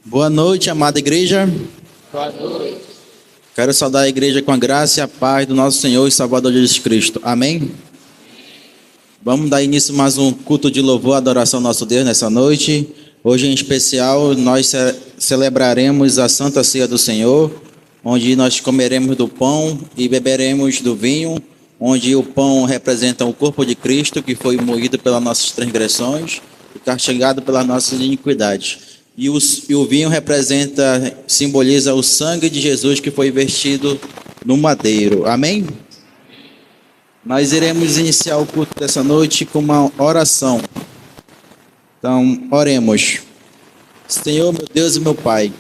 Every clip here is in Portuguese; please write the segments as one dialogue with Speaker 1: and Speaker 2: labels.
Speaker 1: Boa noite, amada igreja.
Speaker 2: Boa noite.
Speaker 1: Quero saudar a igreja com a graça e a paz do nosso Senhor e Salvador Jesus Cristo. Amém? Vamos dar início a mais um culto de louvor e adoração ao nosso Deus nessa noite. Hoje, em especial, nós celebraremos a Santa Ceia do Senhor, onde nós comeremos do pão e beberemos do vinho, onde o pão representa o corpo de Cristo, que foi moído pelas nossas transgressões e castigado pelas nossas iniquidades. E o vinho simboliza o sangue de Jesus que foi vertido no madeiro. Amém? Nós iremos iniciar o culto dessa noite com uma oração. Então, oremos. Senhor, meu Deus e meu Pai,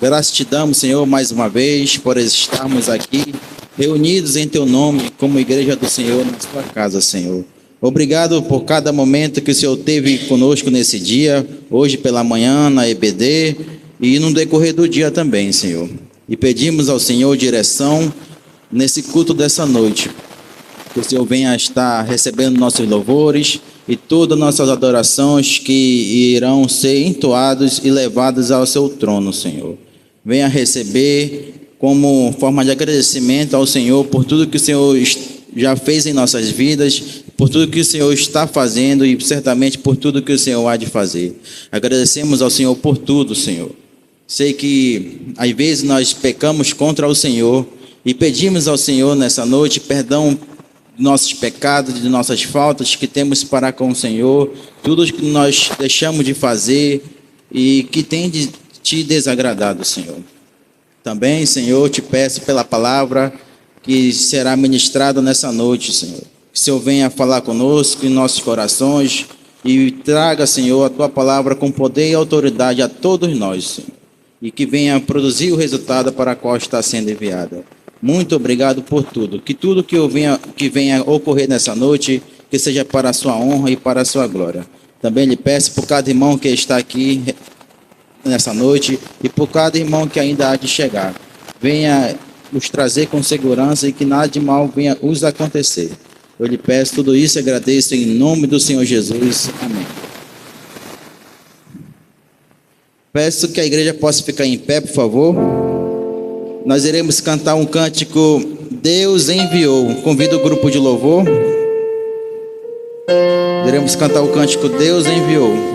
Speaker 1: graças te damos, Senhor, mais uma vez, por estarmos aqui, reunidos em Teu nome, como igreja do Senhor, na Sua casa, Senhor. Obrigado por cada momento que o Senhor teve conosco nesse dia, hoje pela manhã, na EBD, e no decorrer do dia também, Senhor. E pedimos ao Senhor direção nesse culto dessa noite, que o Senhor venha estar recebendo nossos louvores e todas nossas adorações que irão ser entoados e levados ao seu trono, Senhor. Venha receber como forma de agradecimento ao Senhor por tudo que o Senhor já fez em nossas vidas, por tudo que o Senhor está fazendo e certamente por tudo que o Senhor há de fazer. Agradecemos ao Senhor por tudo, Senhor. Sei que às vezes nós pecamos contra o Senhor e pedimos ao Senhor nessa noite perdão de nossos pecados, de nossas faltas que temos para com o Senhor, tudo que nós deixamos de fazer e que tem de te desagradado, Senhor. Também, Senhor, te peço pela palavra que será ministrada nessa noite, Senhor. Que o Senhor venha falar conosco em nossos corações e traga, Senhor, a Tua palavra com poder e autoridade a todos nós, Senhor. E que venha produzir o resultado para o qual está sendo enviada. Muito obrigado por tudo. Que tudo que venha ocorrer nessa noite, que seja para a Sua honra e para a Sua glória. Também lhe peço por cada irmão que está aqui nessa noite e por cada irmão que ainda há de chegar. Venha os trazer com segurança e que nada de mal venha os acontecer. Eu lhe peço tudo isso e agradeço em nome do Senhor Jesus. Amém. Peço que a igreja possa ficar em pé, por favor. Nós iremos cantar um cântico Deus enviou. Convido o grupo de louvor. Iremos cantar o cântico Deus enviou.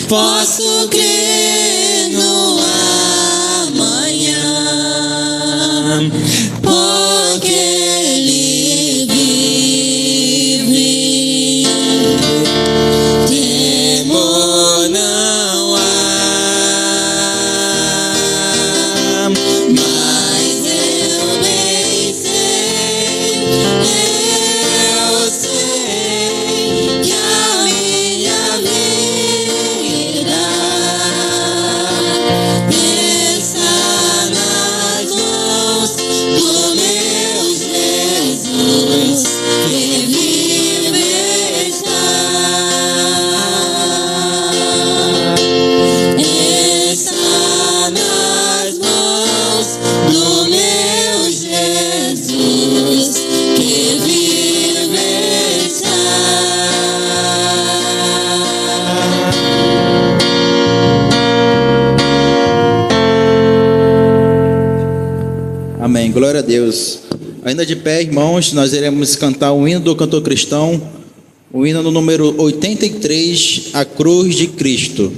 Speaker 2: Posso crer no amanhã, porque Ele vive. Temor não há, mas eu bem sei que a minha vida está nas mãos do meu Jesus, que vive está nas mãos do meu Jesus, que vive está.
Speaker 1: Amém. Glória a Deus. Ainda de pé, irmãos, nós iremos cantar o hino do cantor cristão, o hino no número 83, A Cruz de Cristo.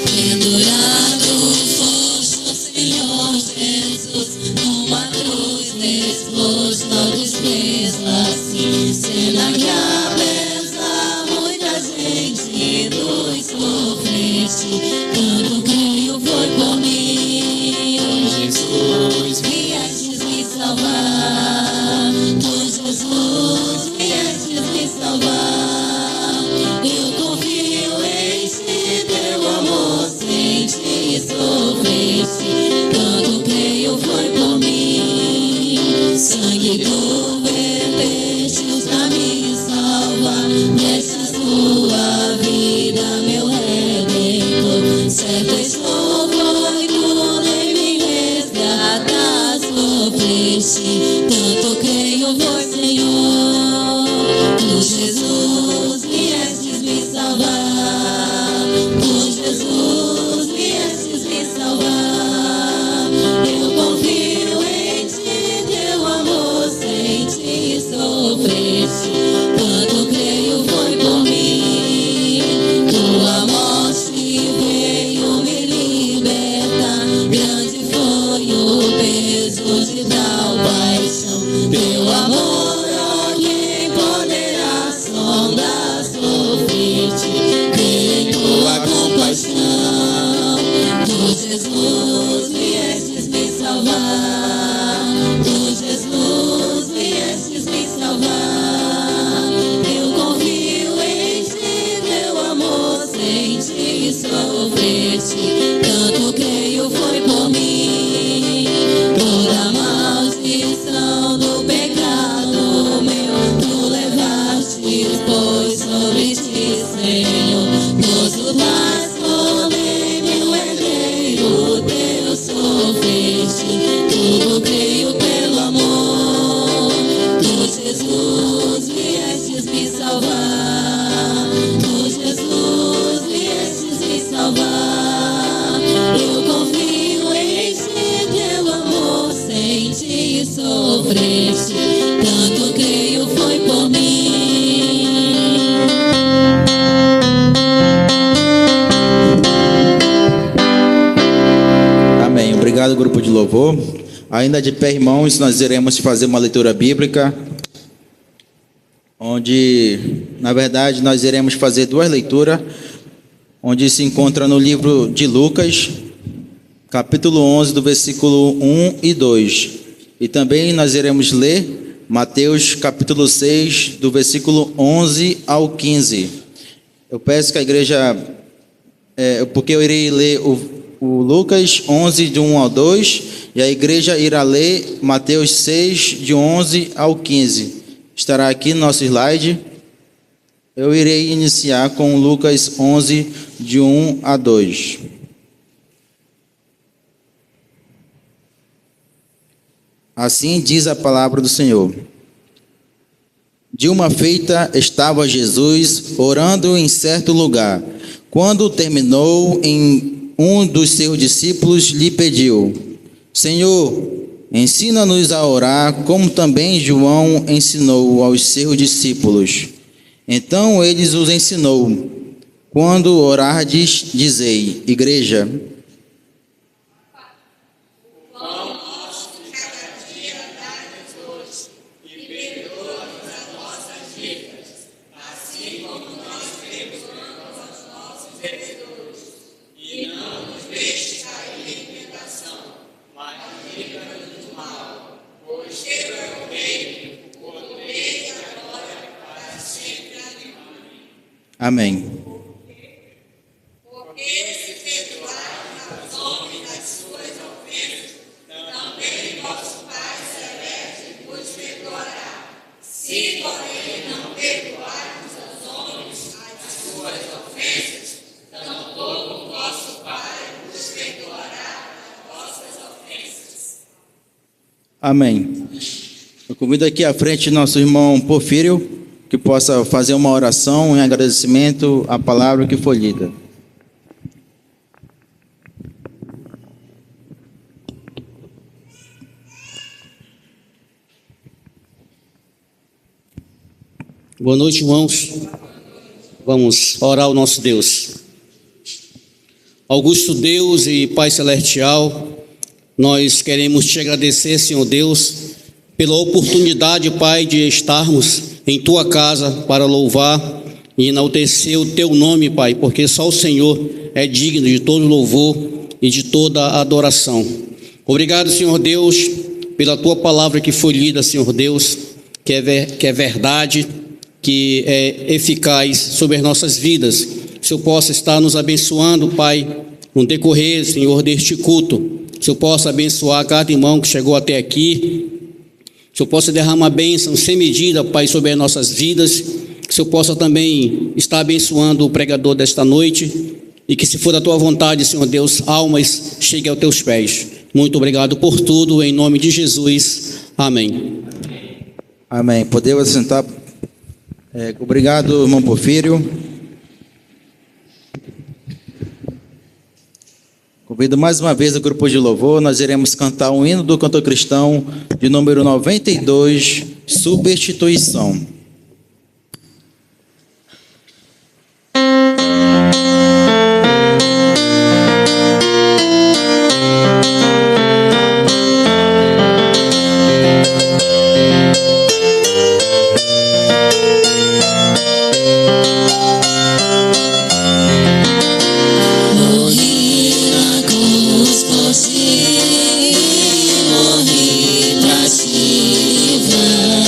Speaker 2: Pendurado foste o Senhor Jesus numa cruz, exposto ao desprezo assim, cena que apesa muita gente dos sofreste, tanto creio foi por mim. Jesus, viestes me salvar, tu Jesus, viestes me salvar, eu confio em ti, teu amor sem ti sofreste, tanto creio foi por mim. Sangue tu verteste pra me salvar, destes tua vida, meu Redentor. Certo estou, foi por em me resgatar, sofreste, tanto creio foi, Senhor. Tu Jesus, viestes me salvar, tu Jesus, viestes me salvar, eu confio em ti, teu amor sem ti sofreste, tanto creio foi por mim. Tua morte veio me libertar, grande foi o peso de tal paixão, teu amor, ó, quem poderá sondar, sofreste, crê em tua compaixão. Tu Jesus, viestes me salvar, tu Jesus, viestes me salvar, eu confio em ti, teu amor sem ti sofreste, tanto creio foi por mim. Toda maldição do pecado meu tu levaste, pois sobre ti, Senhor, nosso blasfemo, meu herdeiro, teu sofreste, tu sofreste, tanto creio foi por mim.
Speaker 1: Amém. Obrigado, grupo de louvor. Ainda de pé, irmãos, nós iremos fazer uma leitura bíblica, onde, na verdade, nós iremos fazer duas leituras, onde se encontra no livro de Lucas, capítulo 11, do versículo 1 e 2. E também nós iremos ler Mateus, capítulo 6, do versículo 11 ao 15. Eu peço que a igreja, porque eu irei ler o Lucas 11, de 1 ao 2, e a igreja irá ler Mateus 6, de 11 ao 15. Estará aqui no nosso slide. Eu irei iniciar com Lucas 11, de 1 a 2. Assim diz a palavra do Senhor. De uma feita estava Jesus orando em certo lugar. Quando terminou, um dos seus discípulos lhe pediu: Senhor, ensina-nos a orar, como também João ensinou aos seus discípulos. Então ele os ensinou: quando orardes, dizei, igreja, amém.
Speaker 2: Porque se perdoarem aos homens as suas ofensas, também vosso Pai Celeste vos perdoará. Se, porém, não perdoarmos aos homens as suas ofensas, tampouco vosso Pai vos perdoará as vossas ofensas.
Speaker 1: Amém. Eu convido aqui à frente nosso irmão Porfírio, que possa fazer uma oração em agradecimento à palavra que foi lida.
Speaker 3: Boa noite, irmãos. Vamos orar ao nosso Deus. Augusto Deus e Pai Celestial, nós queremos te agradecer, Senhor Deus, pela oportunidade, Pai, de estarmos em Tua casa para louvar e enaltecer o Teu nome, Pai, porque só o Senhor é digno de todo louvor e de toda adoração. Obrigado, Senhor Deus, pela Tua palavra que foi lida, Senhor Deus, que é verdade, que é eficaz sobre as nossas vidas. Que o Senhor possa estar nos abençoando, Pai, no decorrer, Senhor, deste culto. Que o Senhor possa abençoar cada irmão que chegou até aqui. Que o Senhor possa derramar bênção sem medida, Pai, sobre as nossas vidas. Que o Senhor possa também estar abençoando o pregador desta noite. E que, se for da Tua vontade, Senhor Deus, almas cheguem aos Teus pés. Muito obrigado por tudo, em nome de Jesus. Amém.
Speaker 1: Amém. Podemos sentar. Obrigado, irmão Porfírio. Convido mais uma vez o grupo de louvor. Nós iremos cantar um hino do cantor cristão de número 92, Substituição.
Speaker 2: Morri pra te livrar.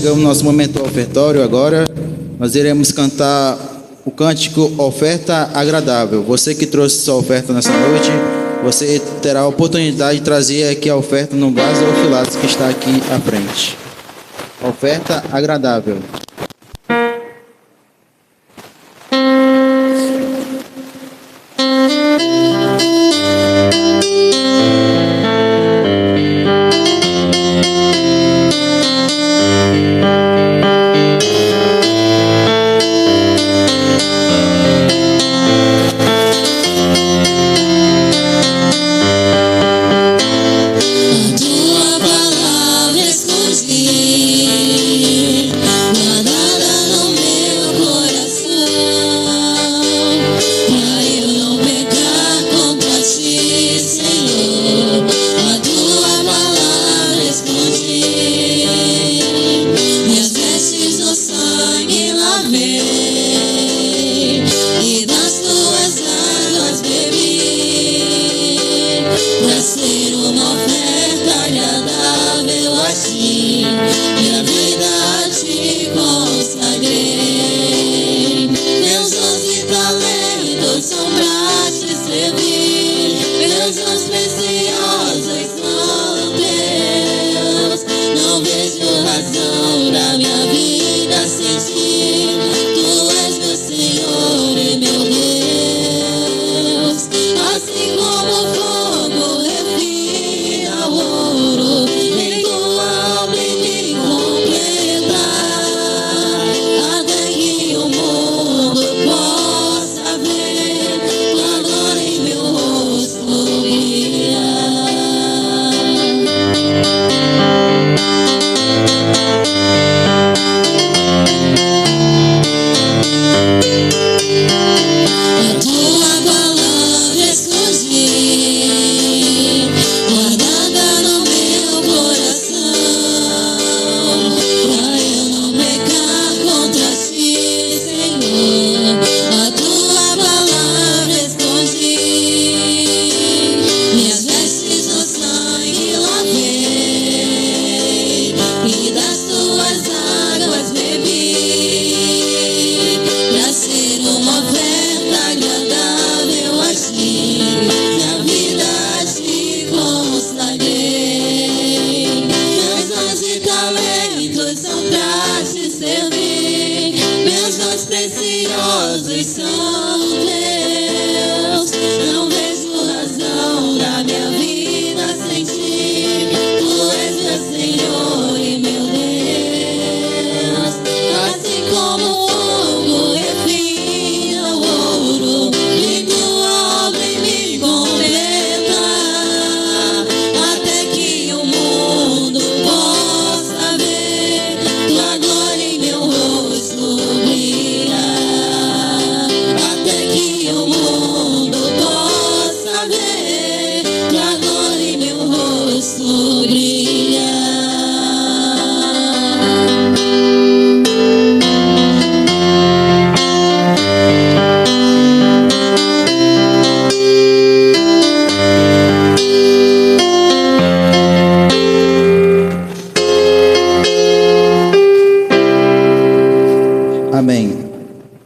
Speaker 1: chegamos no nosso momento ofertório agora. Nós iremos cantar o cântico Oferta Agradável. Você que trouxe sua oferta nessa noite, você terá a oportunidade de trazer aqui a oferta no vaso ou filatos que está aqui à frente. Oferta Agradável.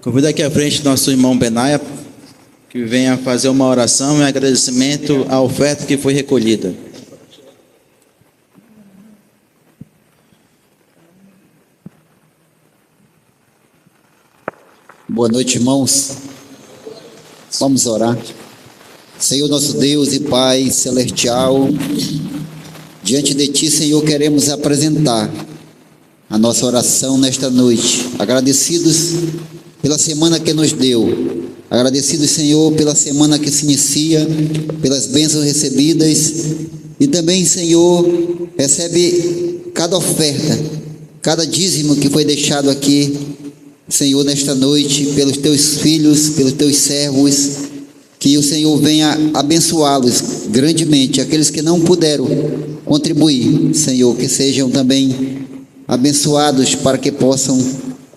Speaker 1: Convido aqui à frente nosso irmão Benaia, que venha fazer uma oração e agradecimento à oferta que foi recolhida.
Speaker 4: Boa noite, irmãos. Vamos orar. Senhor nosso Deus e Pai celestial, diante de Ti, Senhor, queremos apresentar a nossa oração nesta noite, agradecidos pela semana que nos deu, agradecidos, Senhor, pela semana que se inicia, pelas bênçãos recebidas, e também, Senhor, recebe cada oferta, cada dízimo que foi deixado aqui, Senhor, nesta noite, pelos Teus filhos, pelos Teus servos, que o Senhor venha abençoá-los grandemente, aqueles que não puderam contribuir, Senhor, que sejam também abençoados para que possam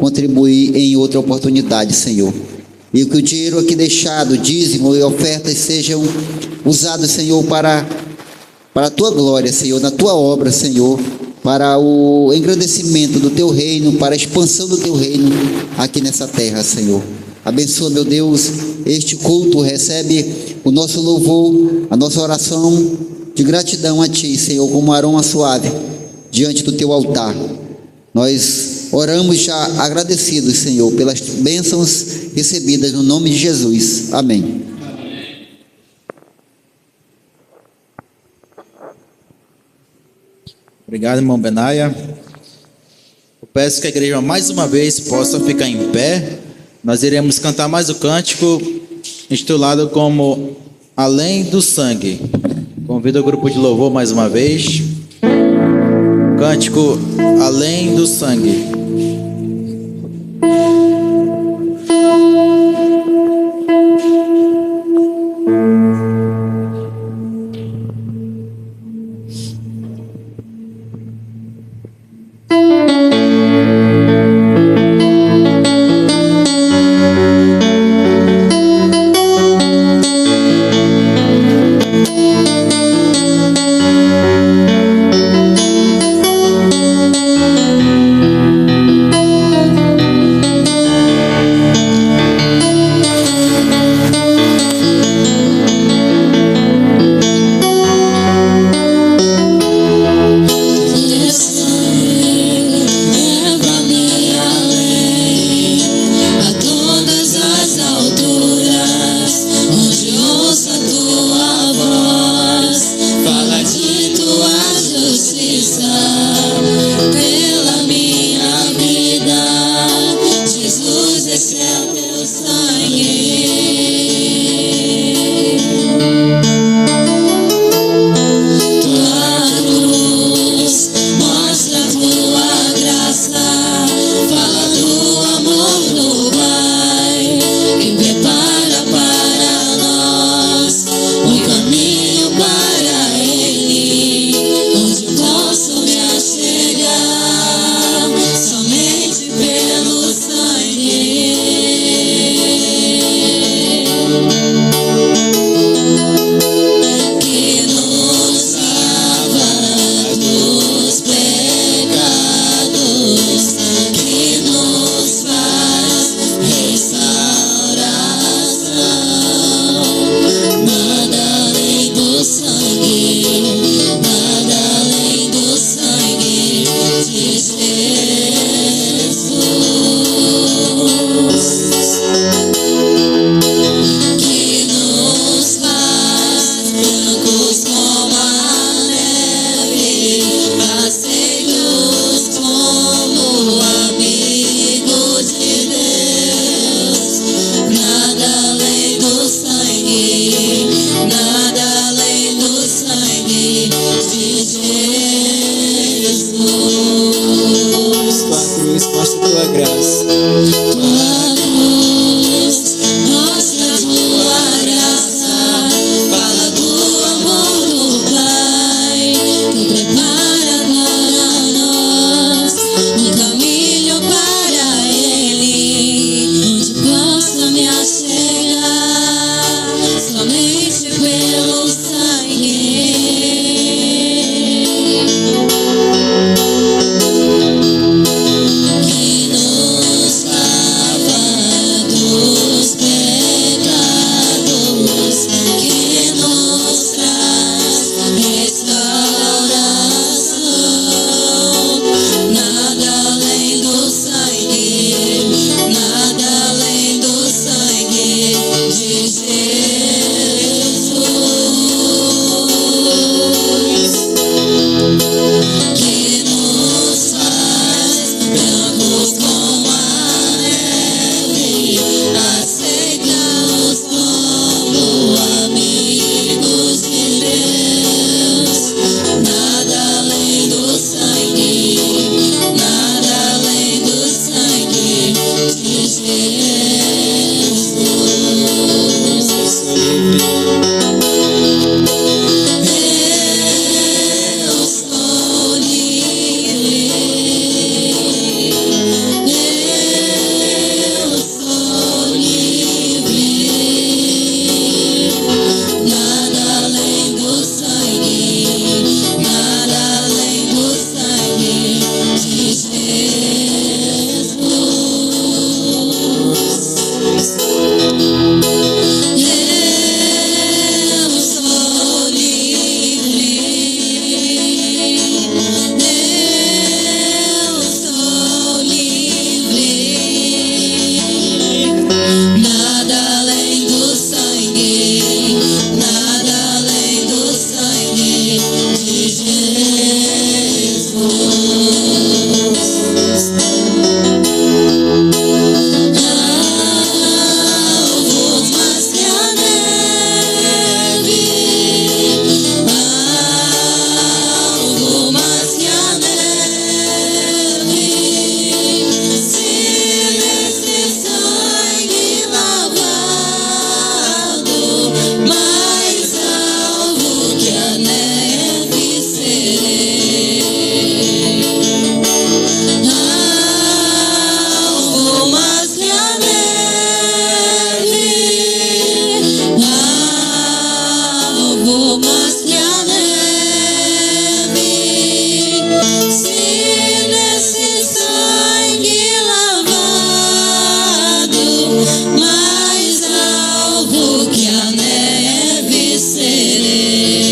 Speaker 4: contribuir em outra oportunidade, Senhor. E que o dinheiro aqui deixado, dízimo e ofertas, sejam usados, Senhor, para a Tua glória, Senhor, na Tua obra, Senhor, para o engrandecimento do Teu reino, para a expansão do Teu reino aqui nessa terra, Senhor. Abençoa, meu Deus, este culto, recebe o nosso louvor, a nossa oração de gratidão a Ti, Senhor, como aroma suave diante do Teu altar. Nós oramos já agradecidos, Senhor, pelas bênçãos recebidas no nome de Jesus. Amém.
Speaker 1: Obrigado, irmão Benaia. Eu peço que a igreja mais uma vez possa ficar em pé. Nós iremos cantar mais o cântico intitulado como Além do Sangue. Convido o grupo de louvor mais uma vez. Cântico Além do Sangue.
Speaker 2: Nada além do sangue, nada além do sangue de Jesus. Alvos mais que a neve, alvo mais que a neve. Se nesse sangue lavado, mais alvo que a neve serei. Alvo mais que a neve, alvo mais que a neve. Se nesse sangue lavado, mais alvo que a neve serei.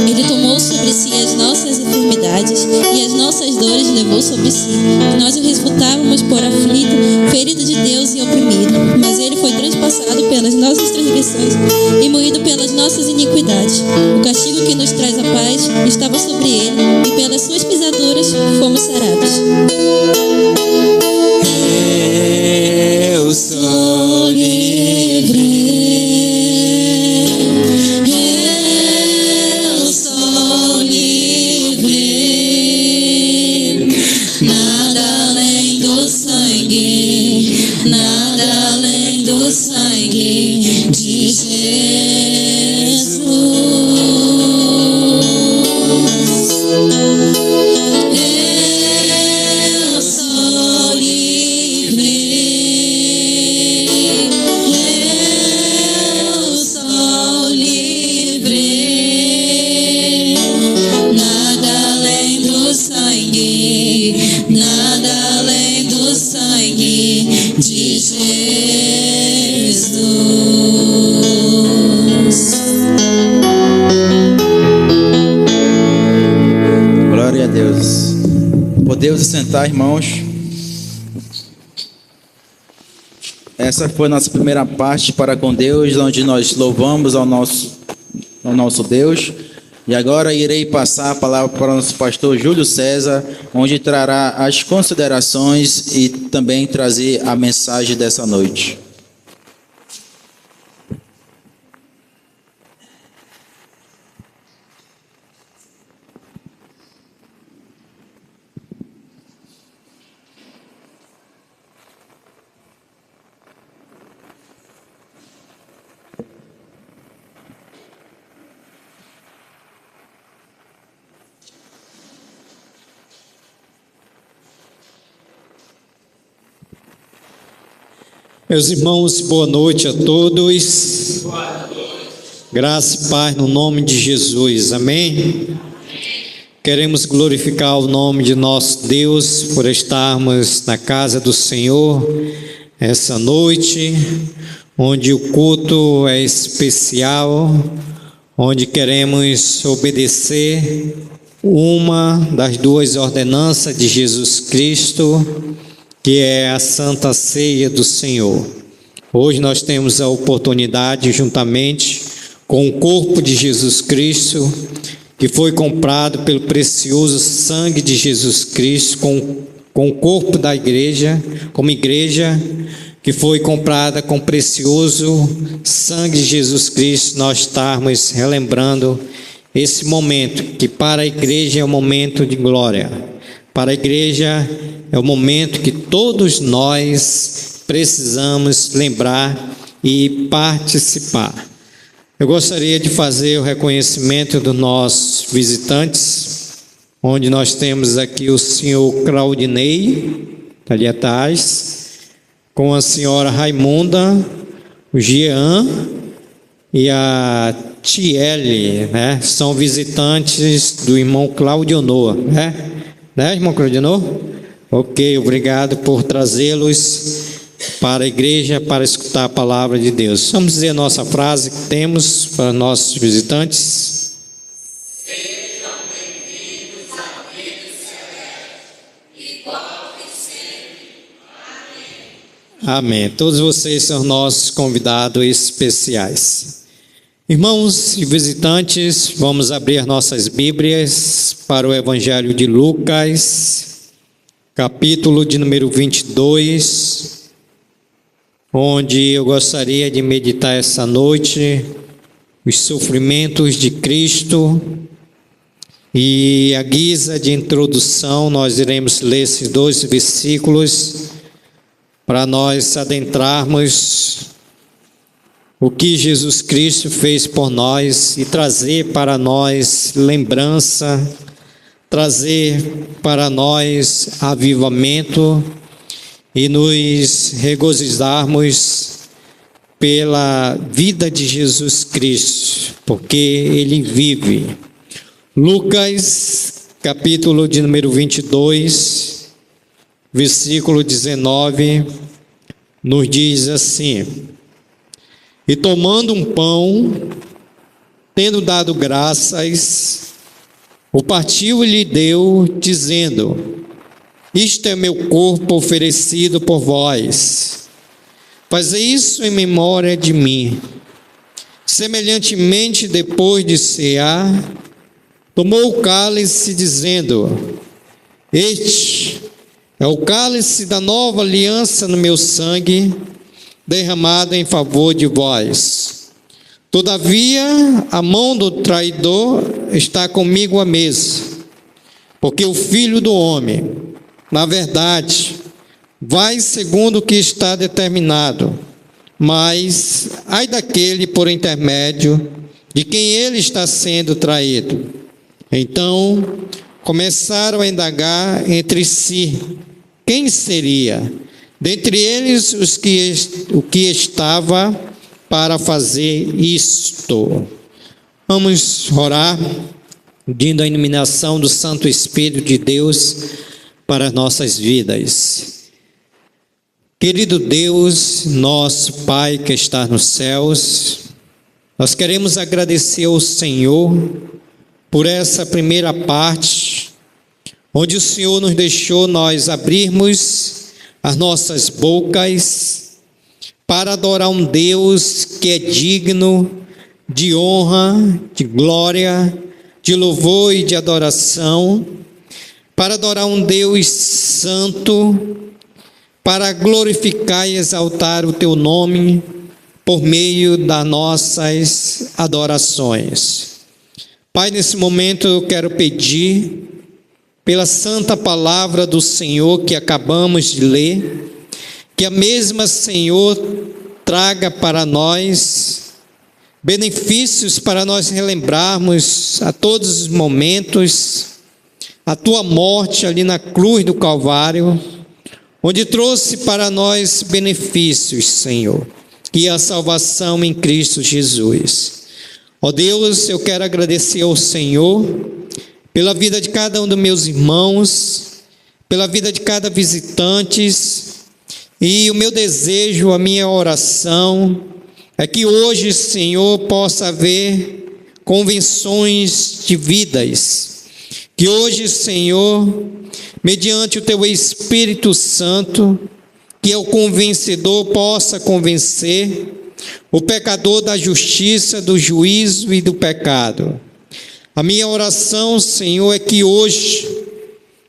Speaker 2: Ele tomou sobre si as nossas enfermidades e as nossas dores levou sobre si. Nós o reputávamos por aflito, ferido de Deus e oprimido. Mas ele foi transpassado pelas nossas transgressões e moído pelas nossas iniquidades. O castigo que nos traz a paz estava sobre ele, e pelas suas pisaduras fomos sarados. Eu sou livre. Eu sou livre. Nada além do sangue, nada além do sangue de Jesus. Eu sou livre. Eu sou livre. Nada além do sangue, nada além do sangue de Jesus.
Speaker 1: Glória a Deus. Podemos sentar, irmãos. Essa foi a nossa primeira parte para com Deus, onde nós louvamos ao nosso Deus. E agora irei passar a palavra para o nosso pastor Júlio César, onde trará as considerações e também trazer a mensagem dessa noite.
Speaker 5: Meus irmãos, boa noite a todos. Graça e paz no nome de Jesus, amém? Queremos glorificar o nome de nosso Deus por estarmos na casa do Senhor essa noite, onde o culto é especial, onde queremos obedecer uma das duas ordenanças de Jesus Cristo, que é a Santa Ceia do Senhor. Hoje nós temos a oportunidade, juntamente com o corpo de Jesus Cristo, que foi comprado pelo precioso sangue de Jesus Cristo, com o corpo da igreja, como igreja, que foi comprada com o precioso sangue de Jesus Cristo, nós estarmos relembrando esse momento, que para a igreja é um momento de glória. Para a igreja é o momento que todos nós precisamos lembrar e participar. Eu gostaria de fazer o reconhecimento dos nossos visitantes, onde nós temos aqui o senhor Claudinei, ali atrás, com a senhora Raimunda, o Jean e a Tiele, né? São visitantes do irmão Claudionor, né? Né, irmão Claudionor? Ok, obrigado por trazê-los para a igreja, para escutar a palavra de Deus. Vamos dizer a nossa frase que temos para nossos visitantes.
Speaker 2: Sejam bem-vindos ao reino celeste, igual que sempre. Amém.
Speaker 5: Amém. Todos vocês são nossos convidados especiais. Irmãos e visitantes, vamos abrir nossas Bíblias para o Evangelho de Lucas, capítulo de número 22, onde eu gostaria de meditar essa noite os sofrimentos de Cristo. E à guisa de introdução, nós iremos ler esses 2 versículos para nós adentrarmos o que Jesus Cristo fez por nós e trazer para nós lembrança, trazer para nós avivamento e nos regozijarmos pela vida de Jesus Cristo, porque Ele vive. Lucas, capítulo de número 22, versículo 19, nos diz assim: E tomando um pão, tendo dado graças, o partiu e lhe deu, dizendo: Isto é meu corpo oferecido por vós. Fazei isso em memória de mim. Semelhantemente, depois de cear, tomou o cálice, dizendo: Este é o cálice da nova aliança no meu sangue, derramado em favor de vós. Todavia, a mão do traidor está comigo à mesa, porque o Filho do Homem, na verdade, vai segundo o que está determinado, mas ai daquele por intermédio de quem ele está sendo traído. Então começaram a indagar entre si quem seria dentre eles o que estava para fazer isto. Vamos orar, pedindo a iluminação do Santo Espírito de Deus para as nossas vidas. Querido Deus, nosso Pai que está nos céus, nós queremos agradecer ao Senhor por essa primeira parte, onde o Senhor nos deixou nós abrirmos as nossas bocas para adorar um Deus que é digno de honra, de glória, de louvor e de adoração, para adorar um Deus santo, para glorificar e exaltar o teu nome por meio das nossas adorações. Pai, nesse momento eu quero pedir pela santa palavra do Senhor que acabamos de ler, que a mesma, Senhor, traga para nós benefícios para nós relembrarmos a todos os momentos a tua morte ali na cruz do Calvário, onde trouxe para nós benefícios, Senhor, e a salvação em Cristo Jesus. Ó Deus, eu quero agradecer ao Senhor pela vida de cada um dos meus irmãos, pela vida de cada visitante, e o meu desejo, a minha oração, é que hoje, Senhor, possa haver convenções de vidas, que hoje, Senhor, mediante o Teu Espírito Santo, que é o convencedor, possa convencer o pecador da justiça, do juízo e do pecado. A minha oração, Senhor, é que hoje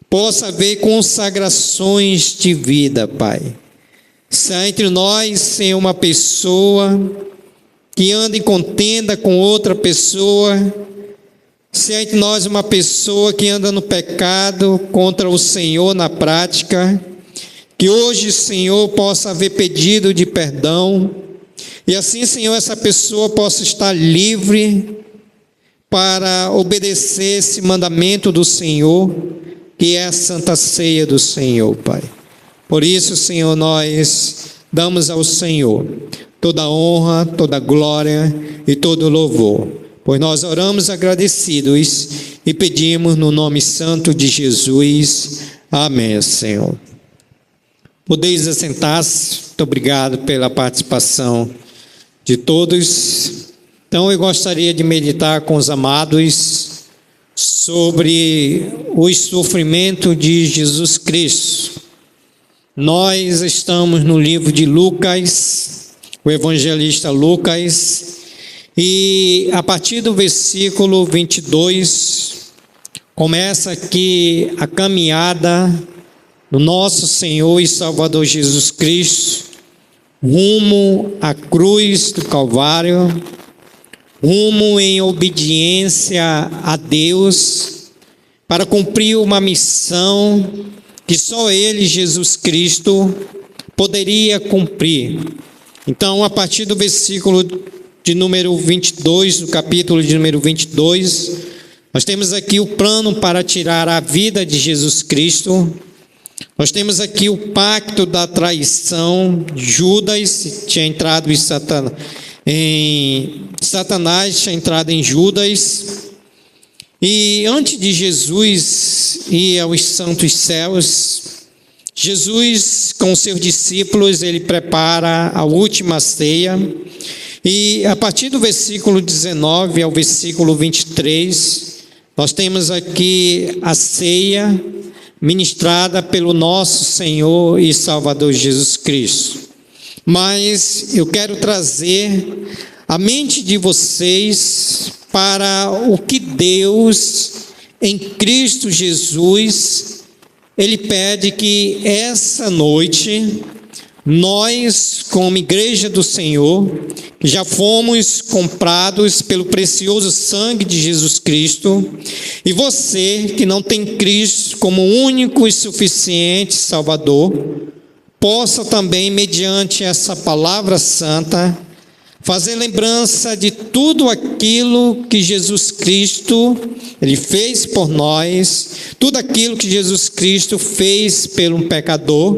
Speaker 5: possa haver consagrações de vida, Pai. Se há entre nós, Senhor, uma pessoa que anda em contenda com outra pessoa, se há entre nós uma pessoa que anda no pecado contra o Senhor na prática, que hoje, Senhor, possa haver pedido de perdão, e assim, Senhor, essa pessoa possa estar livre para obedecer esse mandamento do Senhor, que é a Santa Ceia do Senhor, Pai. Por isso, Senhor, nós damos ao Senhor toda honra, toda glória e todo louvor, pois nós oramos agradecidos e pedimos no nome santo de Jesus. Amém, Senhor. Podeis assentar-se. Muito obrigado pela participação de todos. Então, eu gostaria de meditar com os amados sobre o sofrimento de Jesus Cristo. Nós estamos no livro de Lucas, o evangelista Lucas, e a partir do versículo 22, começa aqui a caminhada do nosso Senhor e Salvador Jesus Cristo, rumo à cruz do Calvário, rumo em obediência a Deus, para cumprir uma missão que só Ele, Jesus Cristo, poderia cumprir. Então, a partir do versículo de número 22, do capítulo de número 22, nós temos aqui o plano para tirar a vida de Jesus Cristo. Nós temos aqui o pacto da traição. Judas tinha entrado Satanás tinha entrado em Judas. E antes de Jesus ir aos santos céus, Jesus com seus discípulos, ele prepara a última ceia. E a partir do versículo 19 ao versículo 23, nós temos aqui a ceia ministrada pelo nosso Senhor e Salvador Jesus Cristo. Mas eu quero trazer a mente de vocês para o que Deus, em Cristo Jesus, Ele pede que essa noite, nós, como igreja do Senhor, que já fomos comprados pelo precioso sangue de Jesus Cristo, e você que não tem Cristo como único e suficiente Salvador, possa também, mediante essa palavra santa, fazer lembrança de tudo aquilo que Jesus Cristo, Ele fez por nós, tudo aquilo que Jesus Cristo fez pelo pecador,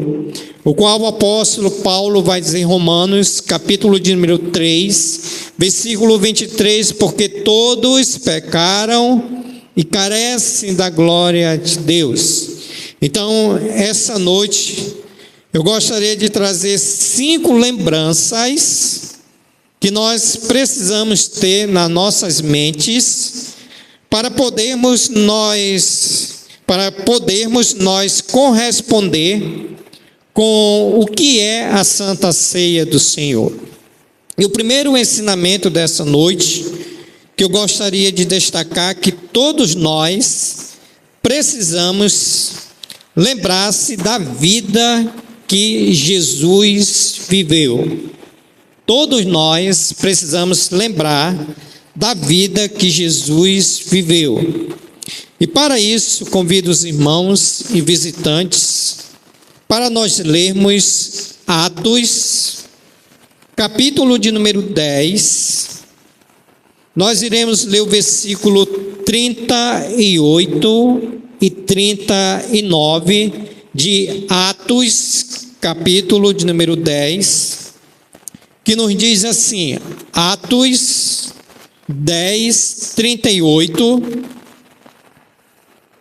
Speaker 5: o qual o apóstolo Paulo vai dizer em Romanos, capítulo de número 3, versículo 23, porque todos pecaram e carecem da glória de Deus. Então, essa noite, eu gostaria de trazer 5 lembranças que nós precisamos ter nas nossas mentes para podermos nós corresponder com o que é a Santa Ceia do Senhor. E o primeiro ensinamento dessa noite que eu gostaria de destacar, que todos nós precisamos lembrar-se da vida que Jesus viveu. Todos nós precisamos lembrar da vida que Jesus viveu. E para isso, convido os irmãos e visitantes para nós lermos Atos, capítulo de número 10. Nós iremos ler o versículo 38 e 39 de Atos, capítulo de número 10. Que nos diz assim, Atos 10, 38,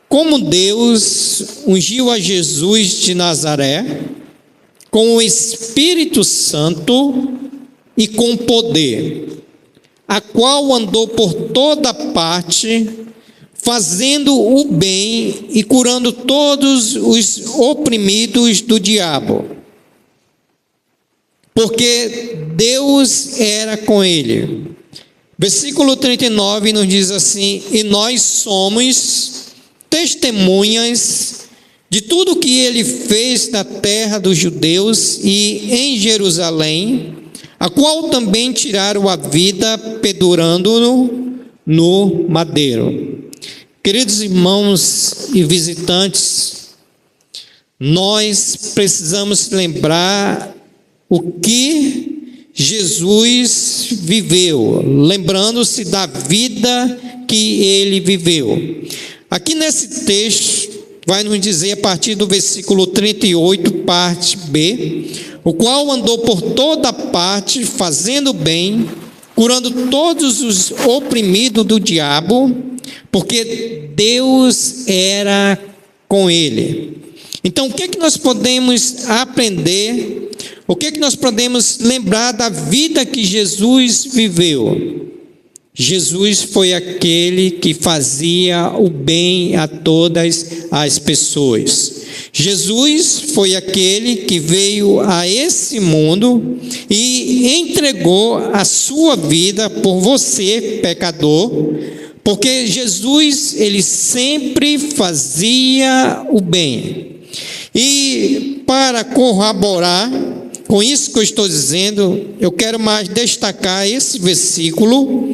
Speaker 5: como Deus ungiu a Jesus de Nazaré com o Espírito Santo e com poder, a qual andou por toda parte, fazendo o bem e curando todos os oprimidos do diabo, porque Deus era com ele. Versículo 39 nos diz assim, e nós somos testemunhas de tudo que ele fez na terra dos judeus e em Jerusalém, a qual também tiraram a vida pendurando-no no madeiro. Queridos irmãos e visitantes, nós precisamos lembrar o que Jesus viveu, lembrando-se da vida que ele viveu. Aqui nesse texto, vai nos dizer a partir do versículo 38, parte B, o qual andou por toda parte, fazendo bem, curando todos os oprimidos do diabo, porque Deus era com ele. Então, o que é que nós podemos aprender? O que é que nós podemos lembrar da vida que Jesus viveu? Jesus foi aquele que fazia o bem a todas as pessoas. Jesus foi aquele que veio a esse mundo e entregou a sua vida por você, pecador, porque Jesus, ele sempre fazia o bem. E para corroborar com isso que eu estou dizendo, eu quero mais destacar esse versículo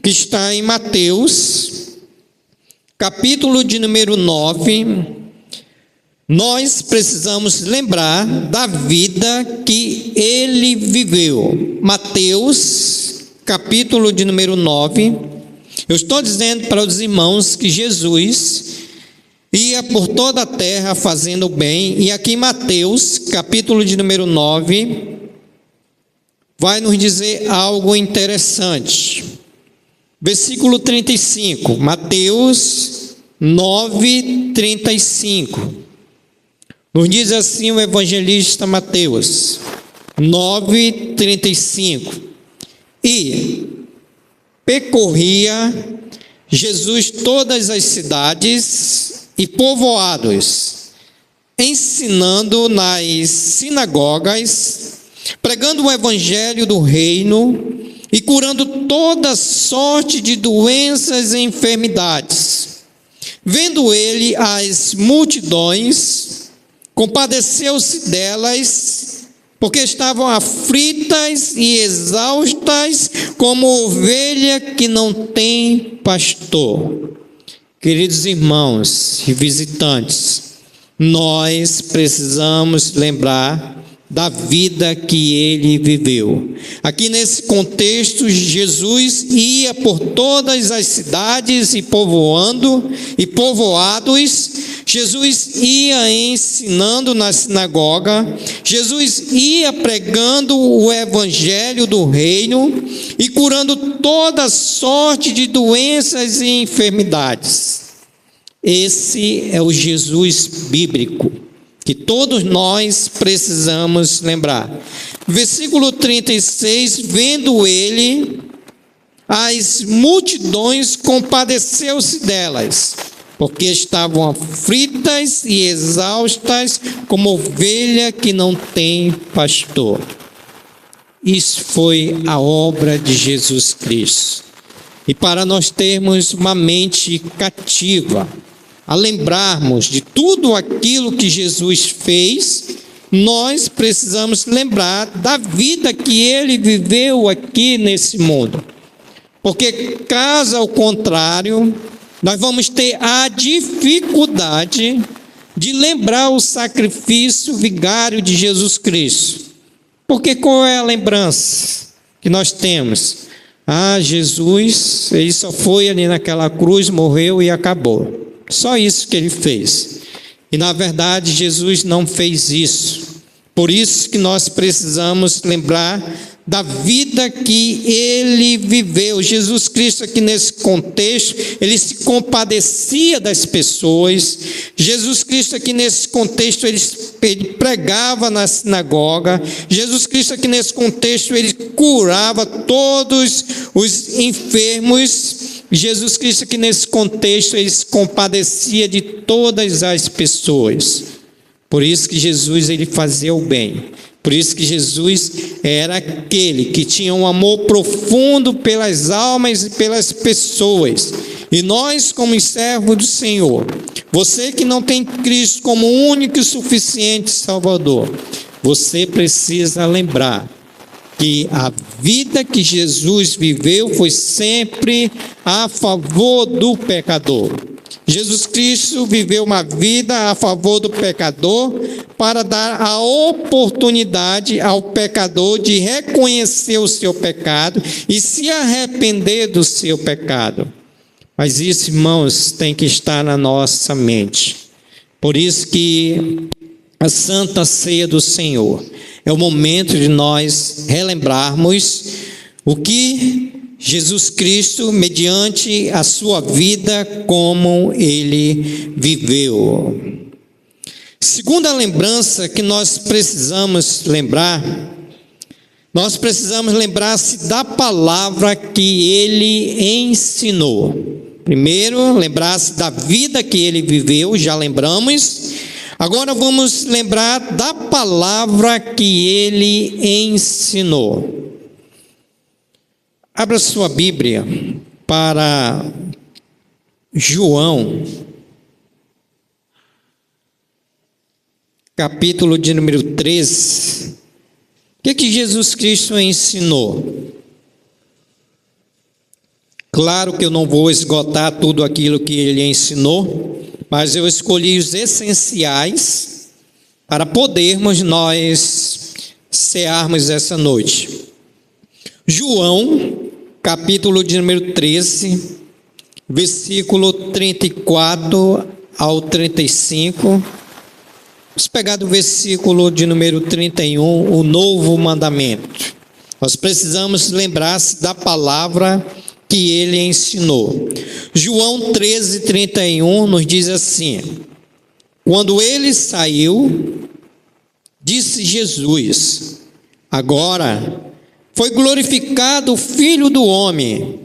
Speaker 5: que está em Mateus, capítulo de número 9. Nós precisamos lembrar da vida que ele viveu. Mateus, capítulo de número 9. Eu estou dizendo para os irmãos que Jesus ia por toda a terra fazendo o bem. E aqui em Mateus, capítulo de número 9, vai nos dizer algo interessante. Versículo 35, Mateus 9, 35. Nos diz assim o evangelista Mateus 9, 35. E percorria Jesus todas as cidades e povoados, ensinando nas sinagogas, pregando o evangelho do reino e curando toda sorte de doenças e enfermidades. Vendo ele as multidões, compadeceu-se delas, porque estavam aflitas e exaustas, como ovelha que não tem pastor. Queridos irmãos e visitantes, nós precisamos lembrar da vida que ele viveu. Aqui nesse contexto, Jesus ia por todas as cidades e povoados, Jesus ia ensinando na sinagoga, Jesus ia pregando o evangelho do reino e curando toda sorte de doenças e enfermidades. Esse é o Jesus bíblico que todos nós precisamos lembrar. Versículo 36, vendo ele as multidões, compadeceu-se delas, porque estavam aflitas e exaustas, como ovelha que não tem pastor. Isso foi a obra de Jesus Cristo. E para nós termos uma mente cativa, a lembrarmos de tudo aquilo que Jesus fez, nós precisamos lembrar da vida que ele viveu aqui nesse mundo. Porque caso ao contrário, nós vamos ter a dificuldade de lembrar o sacrifício vigário de Jesus Cristo. Porque qual é a lembrança que nós temos? Jesus, ele só foi ali naquela cruz, morreu e acabou. Só isso que ele fez. E na verdade Jesus não fez isso. Por isso que nós precisamos lembrar da vida que ele viveu. Jesus Cristo aqui nesse contexto, ele se compadecia das pessoas. Jesus Cristo aqui nesse contexto, ele pregava na sinagoga. Jesus Cristo aqui nesse contexto, ele curava todos os enfermos. Jesus Cristo aqui nesse contexto, ele se compadecia de todas as pessoas. Por isso que Jesus, ele fazia o bem. Por isso que Jesus era aquele que tinha um amor profundo pelas almas e pelas pessoas. E nós, como servos do Senhor, você que não tem Cristo como único e suficiente Salvador, você precisa lembrar que a vida que Jesus viveu foi sempre a favor do pecador. Jesus Cristo viveu uma vida a favor do pecador para dar a oportunidade ao pecador de reconhecer o seu pecado e se arrepender do seu pecado. Mas isso, irmãos, tem que estar na nossa mente. Por isso que a Santa Ceia do Senhor é o momento de nós relembrarmos o que Jesus Cristo, mediante a sua vida, como ele viveu. Segunda lembrança que nós precisamos lembrar nós precisamos lembrar-se da palavra que ele ensinou. Primeiro, lembrar-se da vida que ele viveu, já lembramos. Agora vamos lembrar da palavra que ele ensinou. Abra sua Bíblia para João, capítulo de número 13. O que Jesus Cristo ensinou? Claro que eu não vou esgotar tudo aquilo que ele ensinou, mas eu escolhi os essenciais para podermos nós cearmos essa noite. João, capítulo de número 13, versículo 34 ao 35. Vamos pegar do versículo de número 31, o novo mandamento. Nós precisamos lembrar-se da palavra que ele ensinou. João 13, 31 nos diz assim: quando ele saiu, disse Jesus: agora foi glorificado o Filho do Homem,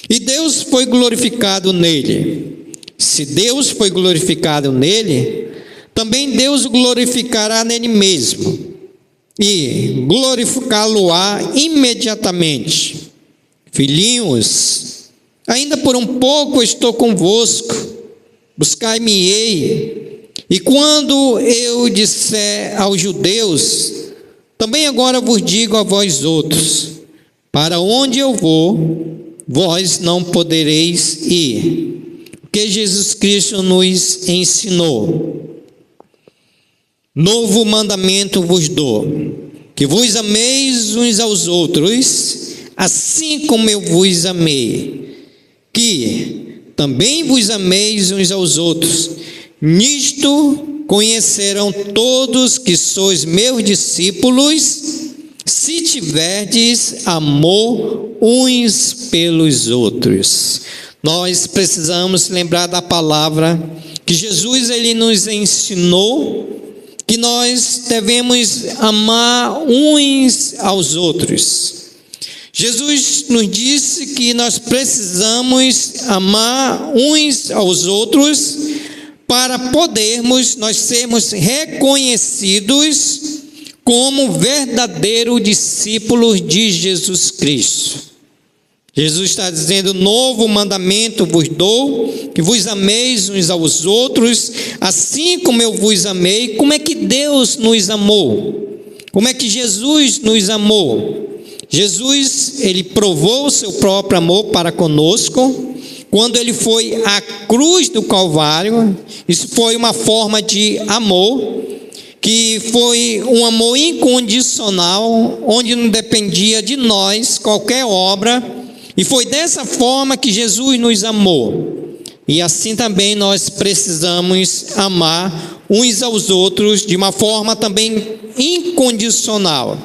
Speaker 5: e Deus foi glorificado nele. Se Deus foi glorificado nele, também Deus glorificará nele mesmo, e glorificá-lo-á imediatamente. Filhinhos, ainda por um pouco estou convosco, buscai-me-ei, e quando eu disser aos judeus, também agora vos digo a vós outros: para onde eu vou, vós não podereis ir. O que Jesus Cristo nos ensinou: novo mandamento vos dou, que vos ameis uns aos outros, assim como eu vos amei, que também vos ameis uns aos outros. Nisto conhecerão todos que sois meus discípulos, se tiverdes amor uns pelos outros. Nós precisamos lembrar da palavra que Jesus ele nos ensinou, que nós devemos amar uns aos outros. Jesus nos disse que nós precisamos amar uns aos outros para podermos nós sermos reconhecidos como verdadeiros discípulos de Jesus Cristo. Jesus está dizendo: novo mandamento vos dou, que vos ameis uns aos outros, assim como eu vos amei. Como é que Deus nos amou? Como é que Jesus nos amou? Jesus, ele provou o seu próprio amor para conosco, quando ele foi à cruz do Calvário. Isso foi uma forma de amor, que foi um amor incondicional, onde não dependia de nós qualquer obra, e foi dessa forma que Jesus nos amou. E assim também nós precisamos amar uns aos outros de uma forma também incondicional.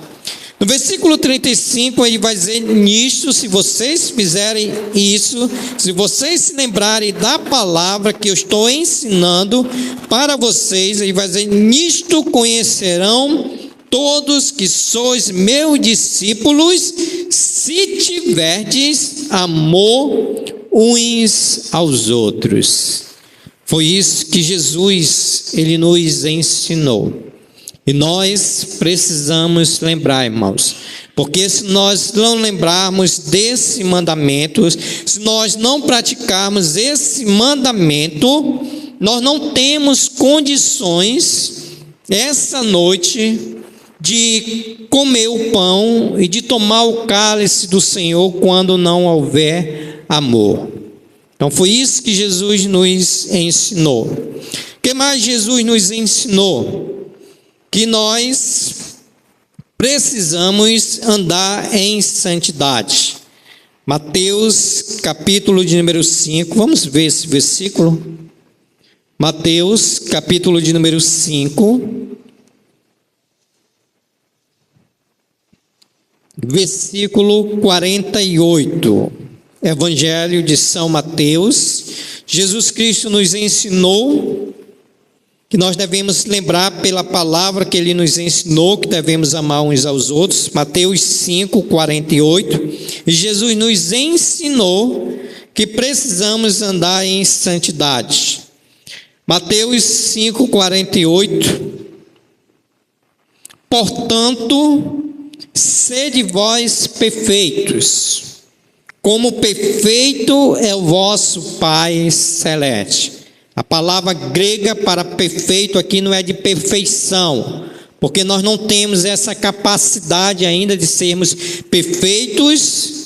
Speaker 5: No versículo 35 ele vai dizer: nisto, se vocês fizerem isso, se vocês se lembrarem da palavra que eu estou ensinando para vocês, ele vai dizer: nisto conhecerão todos que sois meus discípulos, se tiverdes amor uns aos outros. Foi isso que Jesus ele nos ensinou. E nós precisamos lembrar, irmãos, porque se nós não lembrarmos desse mandamento, se nós não praticarmos esse mandamento, nós não temos condições essa noite de comer o pão e de tomar o cálice do Senhor quando não houver amor. Então foi isso que Jesus nos ensinou. O que mais Jesus nos ensinou? Que nós precisamos andar em santidade. Mateus, capítulo de número 5, vamos ver esse versículo. Mateus, capítulo de número 5, versículo 48. Evangelho de São Mateus. Jesus Cristo nos ensinou que nós devemos lembrar pela palavra que ele nos ensinou, que devemos amar uns aos outros, Mateus 5:48, e Jesus nos ensinou que precisamos andar em santidade. Mateus 5:48, portanto, sede vós perfeitos, como perfeito é o vosso Pai Celeste. A palavra grega para perfeito aqui não é de perfeição, porque nós não temos essa capacidade ainda de sermos perfeitos,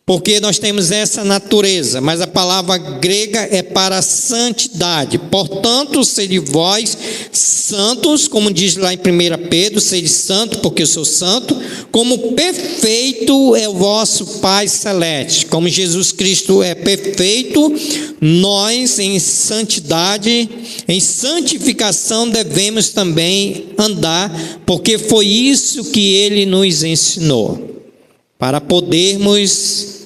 Speaker 5: porque nós temos essa natureza, mas a palavra grega é para santidade. Portanto, sede vós santos, como diz lá em 1 Pedro, sede santo, porque eu sou santo, como perfeito é o vosso Pai Celeste. Como Jesus Cristo é perfeito, nós em santidade, em santificação devemos também andar, porque foi isso que Ele nos ensinou, para podermos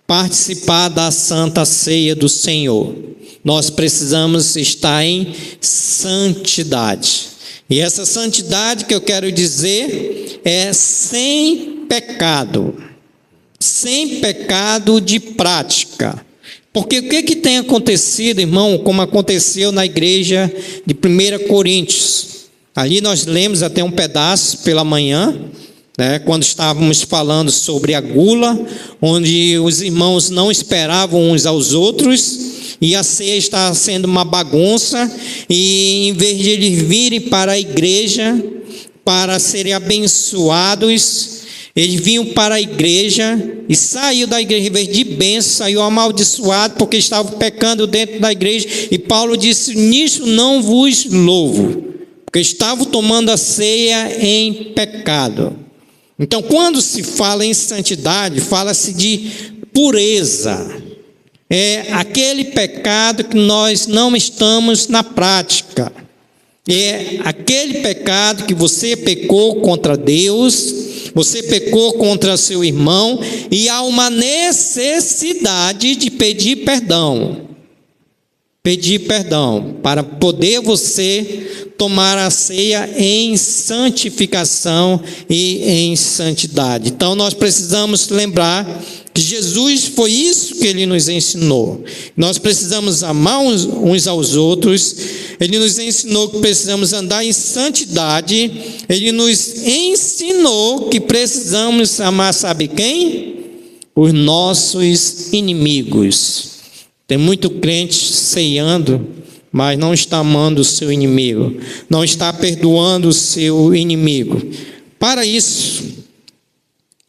Speaker 5: participar da Santa Ceia do Senhor. Nós precisamos estar em santidade. E essa santidade que eu quero dizer é sem pecado de prática. Porque o que tem acontecido, irmão, como aconteceu na igreja de 1 Coríntios? Ali nós lemos até um pedaço pela manhã, quando estávamos falando sobre a gula, onde os irmãos não esperavam uns aos outros, e a ceia está sendo uma bagunça, e em vez de eles virem para a igreja para serem abençoados, eles vinham para a igreja e saiu da igreja, em vez de bênção, saiu amaldiçoado, porque estavam pecando dentro da igreja, e Paulo disse: nisso não vos louvo, porque estavam tomando a ceia em pecado. Então, quando se fala em santidade, fala-se de pureza. É aquele pecado que nós não estamos na prática. É aquele pecado que você pecou contra Deus, você pecou contra seu irmão, e há uma necessidade de pedir perdão. Pedir perdão, para poder você tomar a ceia em santificação e em santidade. Então nós precisamos lembrar que Jesus foi isso que Ele nos ensinou. Nós precisamos amar uns aos outros. Ele nos ensinou que precisamos andar em santidade. Ele nos ensinou que precisamos amar, sabe quem? Os nossos inimigos. Tem muito crente ceando, mas não está amando o seu inimigo, não está perdoando o seu inimigo. Para isso,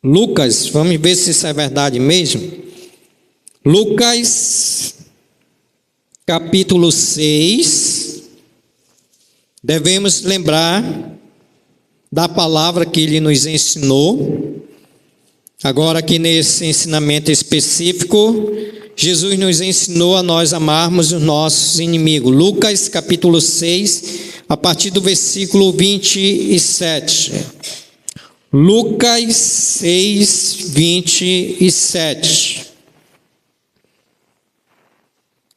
Speaker 5: Lucas, vamos ver se isso é verdade mesmo. Lucas, capítulo 6, devemos lembrar da palavra que ele nos ensinou. Agora, aqui nesse ensinamento específico, Jesus nos ensinou a nós amarmos os nossos inimigos. Lucas capítulo 6, a partir do versículo 27. Lucas 6, 27.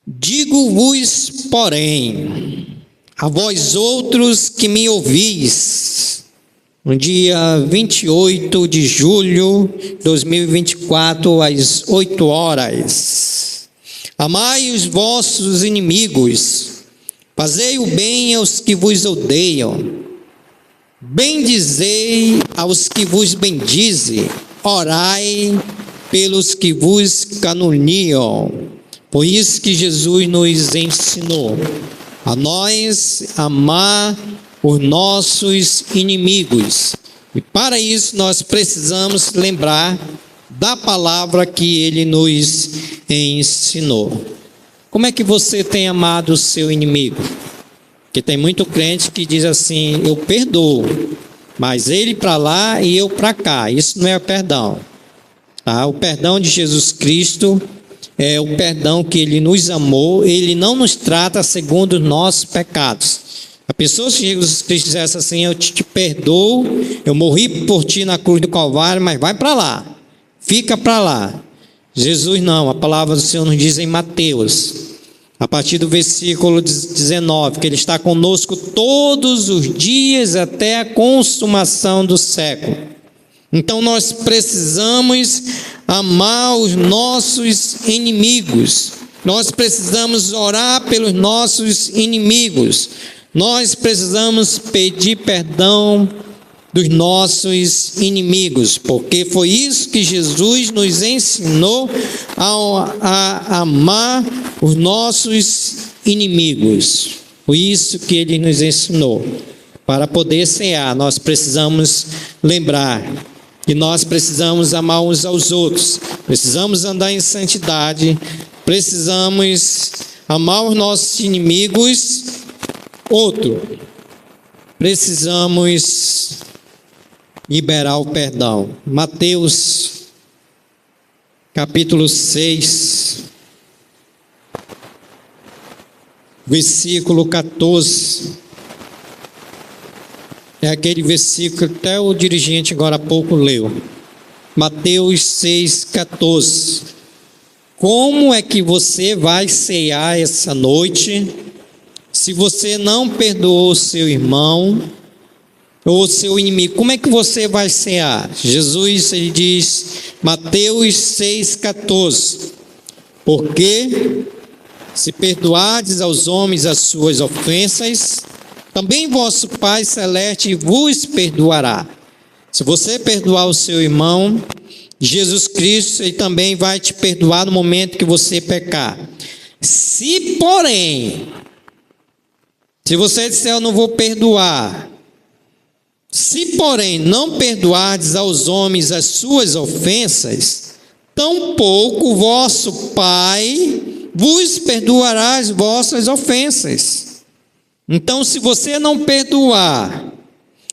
Speaker 5: Digo-vos, porém, a vós outros que me ouvis, no dia 28 de julho de 2024, às 8 horas. Amai os vossos inimigos, fazei o bem aos que vos odeiam, bendizei aos que vos bendizem, orai pelos que vos caluniam. Por isso que Jesus nos ensinou a nós amar os nossos inimigos. E para isso nós precisamos lembrar da palavra que Ele nos ensinou. Como é que você tem amado o seu inimigo? Porque tem muito crente que diz assim: eu perdoo, mas ele para lá e eu para cá. Isso não é perdão. Tá? O perdão de Jesus Cristo é o perdão que Ele nos amou. Ele não nos trata segundo os nossos pecados. A pessoa, se Jesus Cristo dissesse assim: eu te perdoo, eu morri por ti na cruz do Calvário, mas vai para lá, fica para lá. Jesus não, a palavra do Senhor nos diz em Mateus: a partir do versículo 19, que Ele está conosco todos os dias até a consumação do século. Então nós precisamos amar os nossos inimigos, nós precisamos orar pelos nossos inimigos, nós precisamos pedir perdão dos nossos inimigos, porque foi isso que Jesus nos ensinou a amar os nossos inimigos. Foi isso que Ele nos ensinou. Para poder cear, nós precisamos lembrar que nós precisamos amar uns aos outros, precisamos andar em santidade, precisamos amar os nossos inimigos. Outro, precisamos liberar o perdão. Mateus, capítulo 6, versículo 14. É aquele versículo que até o dirigente agora há pouco leu. Mateus 6, 14. Como é que você vai cear essa noite se você não perdoou o seu irmão ou o seu inimigo? Como é que você vai cear? Jesus, ele diz, Mateus 6, 14. Porque se perdoardes aos homens as suas ofensas, também vosso Pai Celeste vos perdoará. Se você perdoar o seu irmão, Jesus Cristo, Ele também vai te perdoar no momento que você pecar. Se você disser, eu não vou perdoar, se porém não perdoardes aos homens as suas ofensas, tampouco vosso Pai vos perdoará as vossas ofensas. Então, se você não perdoar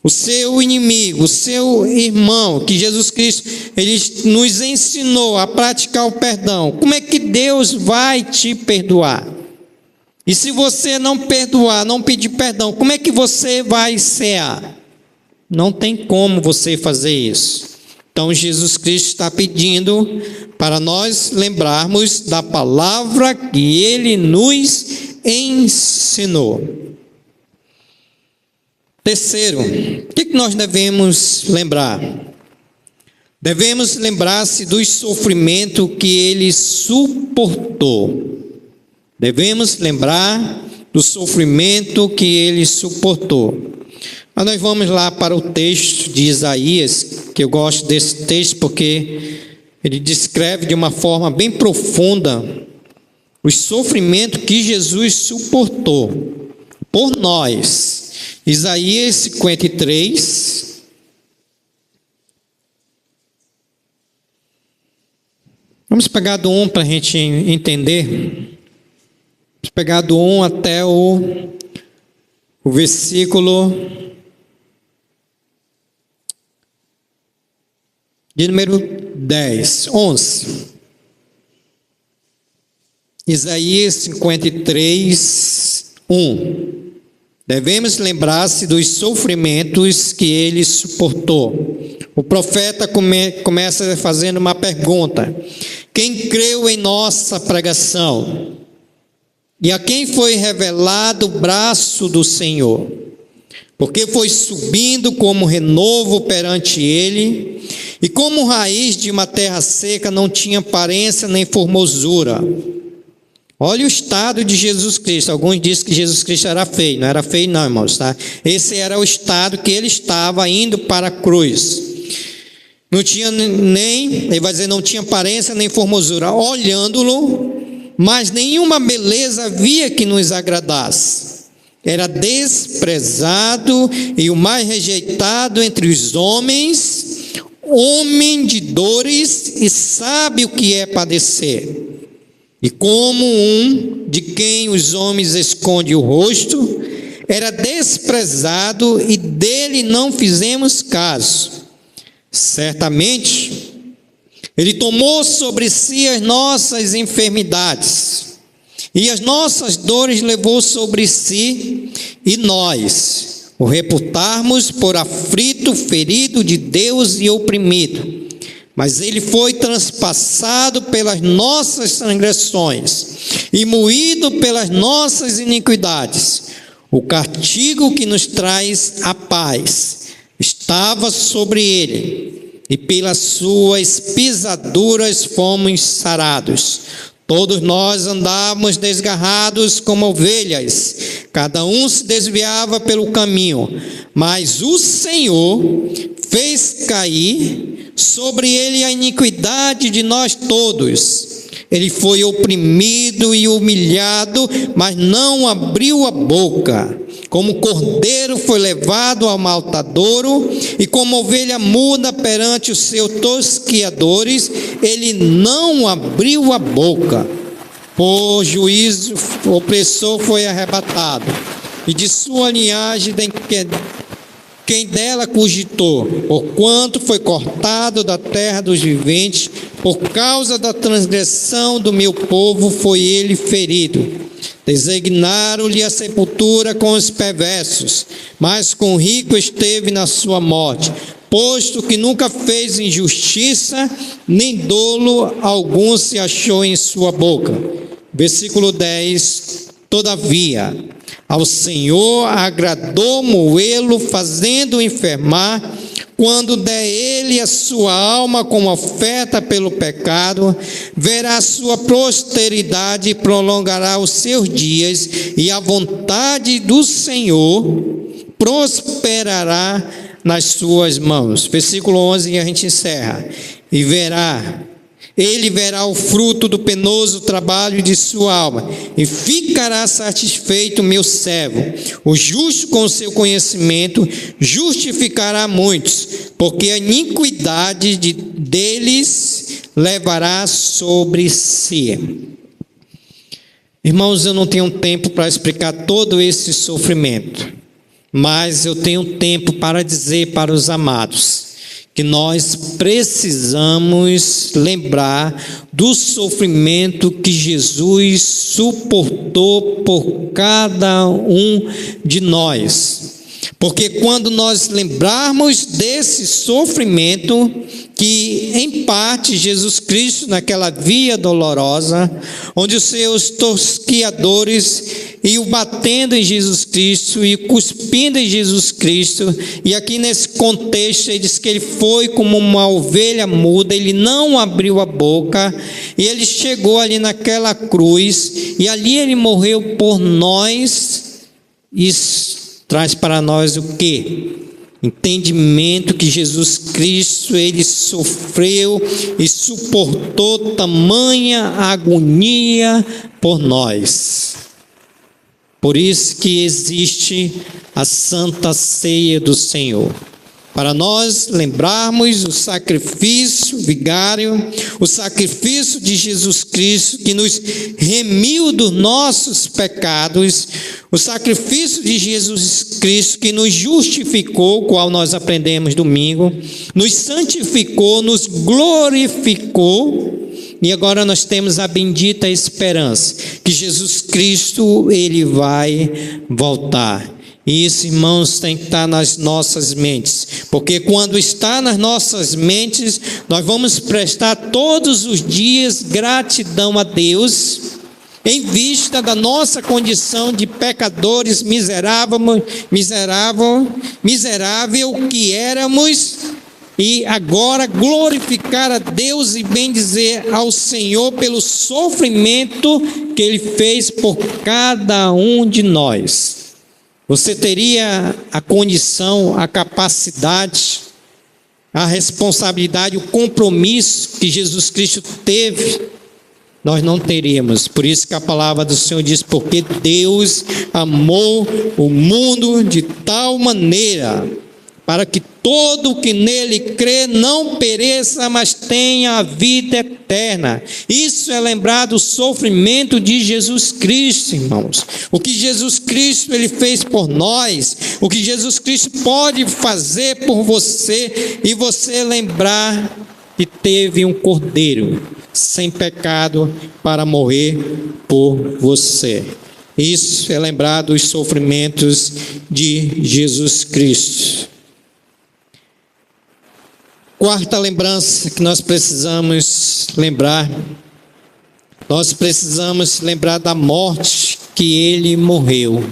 Speaker 5: o seu inimigo, o seu irmão, que Jesus Cristo, Ele nos ensinou a praticar o perdão, como é que Deus vai te perdoar? E se você não perdoar, não pedir perdão, como é que você vai cear? Não tem como você fazer isso. Então, Jesus Cristo está pedindo para nós lembrarmos da palavra que Ele nos ensinou. Terceiro, o que nós devemos lembrar? Devemos lembrar-se do sofrimento que Ele suportou. Devemos lembrar do sofrimento que Ele suportou. Mas nós vamos lá para o texto de Isaías, que eu gosto desse texto porque ele descreve de uma forma bem profunda o sofrimento que Jesus suportou por nós. Isaías 53, vamos pegar do 1 para a gente entender. Vamos pegar do 1 até o versículo de número 10, 11. Isaías 53, 1. Devemos lembrar-se dos sofrimentos que Ele suportou. O profeta começa fazendo uma pergunta: quem creu em nossa pregação? E a quem foi revelado o braço do Senhor? Porque foi subindo como renovo perante Ele, e como raiz de uma terra seca, não tinha aparência nem formosura. Olha o estado de Jesus Cristo. Alguns dizem que Jesus Cristo era feio. Não era feio não, irmãos, tá? Esse era o estado que Ele estava indo para a cruz. Não tinha ele vai dizer, não tinha aparência nem formosura. Olhando-lo, mas nenhuma beleza havia que nos agradasse. Era desprezado e o mais rejeitado entre os homens, homem de dores e sabe o que é padecer. E como um de quem os homens escondem o rosto, era desprezado e dele não fizemos caso. Certamente, Ele tomou sobre si as nossas enfermidades, e as nossas dores levou sobre si, e nós o reputarmos por aflito, ferido de Deus e oprimido. Mas Ele foi transpassado pelas nossas transgressões, e moído pelas nossas iniquidades. O castigo que nos traz a paz estava sobre ele, e pelas suas pisaduras fomos sarados. Todos nós andávamos desgarrados como ovelhas, cada um se desviava pelo caminho, mas o Senhor fez cair sobre ele a iniquidade de nós todos. Ele foi oprimido e humilhado, mas não abriu a boca. Como cordeiro foi levado ao matadouro, e como ovelha muda perante os seus tosquiadores, ele não abriu a boca. Por juízo, o opressor foi arrebatado, e de sua linhagem quem dela cogitou, porquanto foi cortado da terra dos viventes, por causa da transgressão do meu povo foi ele ferido. Designaram-lhe a sepultura com os perversos, mas com o rico esteve na sua morte, posto que nunca fez injustiça, nem dolo algum se achou em sua boca. Versículo 10, todavia, ao Senhor agradou moê-lo, fazendo-o enfermar, quando der ele a sua alma como oferta pelo pecado, verá a sua posteridade e prolongará os seus dias, e a vontade do Senhor prosperará nas suas mãos. Versículo 11, e a gente encerra. Ele verá o fruto do penoso trabalho de sua alma, e ficará satisfeito meu servo. O justo com seu conhecimento justificará muitos, porque a iniquidade deles levará sobre si. Irmãos, eu não tenho tempo para explicar todo esse sofrimento, mas eu tenho tempo para dizer para os amados que nós precisamos lembrar do sofrimento que Jesus suportou por cada um de nós. Porque quando nós lembrarmos desse sofrimento, que em parte Jesus Cristo, naquela via dolorosa, onde os seus tosquiadores iam batendo em Jesus Cristo e cuspindo em Jesus Cristo, e aqui nesse contexto ele diz que ele foi como uma ovelha muda, ele não abriu a boca, e ele chegou ali naquela cruz, e ali ele morreu por nós. Isso traz para nós o quê? Entendimento que Jesus Cristo, ele sofreu e suportou tamanha agonia por nós. Por isso que existe a Santa Ceia do Senhor, para nós lembrarmos o sacrifício vigário, o sacrifício de Jesus Cristo que nos remiu dos nossos pecados, o sacrifício de Jesus Cristo que nos justificou, qual nós aprendemos domingo, nos santificou, nos glorificou, e agora nós temos a bendita esperança que Jesus Cristo, ele vai voltar. E isso, irmãos, tem que estar nas nossas mentes, porque quando está nas nossas mentes, nós vamos prestar todos os dias gratidão a Deus, em vista da nossa condição de pecadores miserável que éramos, e agora glorificar a Deus e bendizer ao Senhor pelo sofrimento que Ele fez por cada um de nós. Você teria a condição, a capacidade, a responsabilidade, o compromisso que Jesus Cristo teve? Nós não teríamos. Por isso que a palavra do Senhor diz: porque Deus amou o mundo de tal maneira, para que todo o que nele crê não pereça, mas tenha a vida eterna. Isso é lembrar do sofrimento de Jesus Cristo, irmãos. O que Jesus Cristo ele fez por nós, o que Jesus Cristo pode fazer por você, e você lembrar que teve um cordeiro sem pecado para morrer por você. Isso é lembrar dos sofrimentos de Jesus Cristo. Quarta lembrança que nós precisamos lembrar nós precisamos lembrar da morte que ele morreu.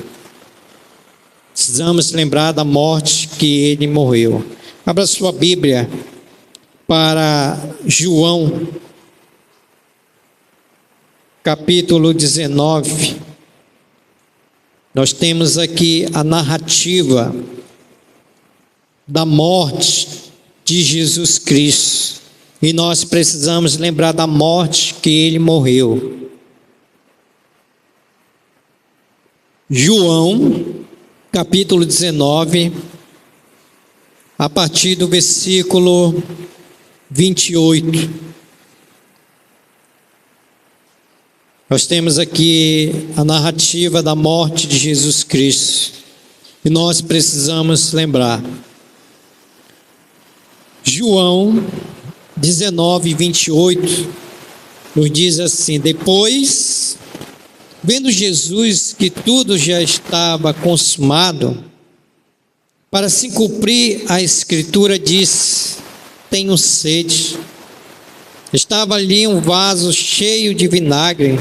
Speaker 5: Precisamos lembrar da morte que ele morreu. Abra sua Bíblia para João, capítulo 19. Nós temos aqui a narrativa da morte de Jesus Cristo. E nós precisamos lembrar da morte que ele morreu. João, capítulo 19, a partir do versículo 28. Nós temos aqui a narrativa da morte de Jesus Cristo. E nós precisamos lembrar. João 19, 28, nos diz assim: depois, vendo Jesus que tudo já estava consumado, para se cumprir a Escritura, disse: tenho sede. Estava ali um vaso cheio de vinagre.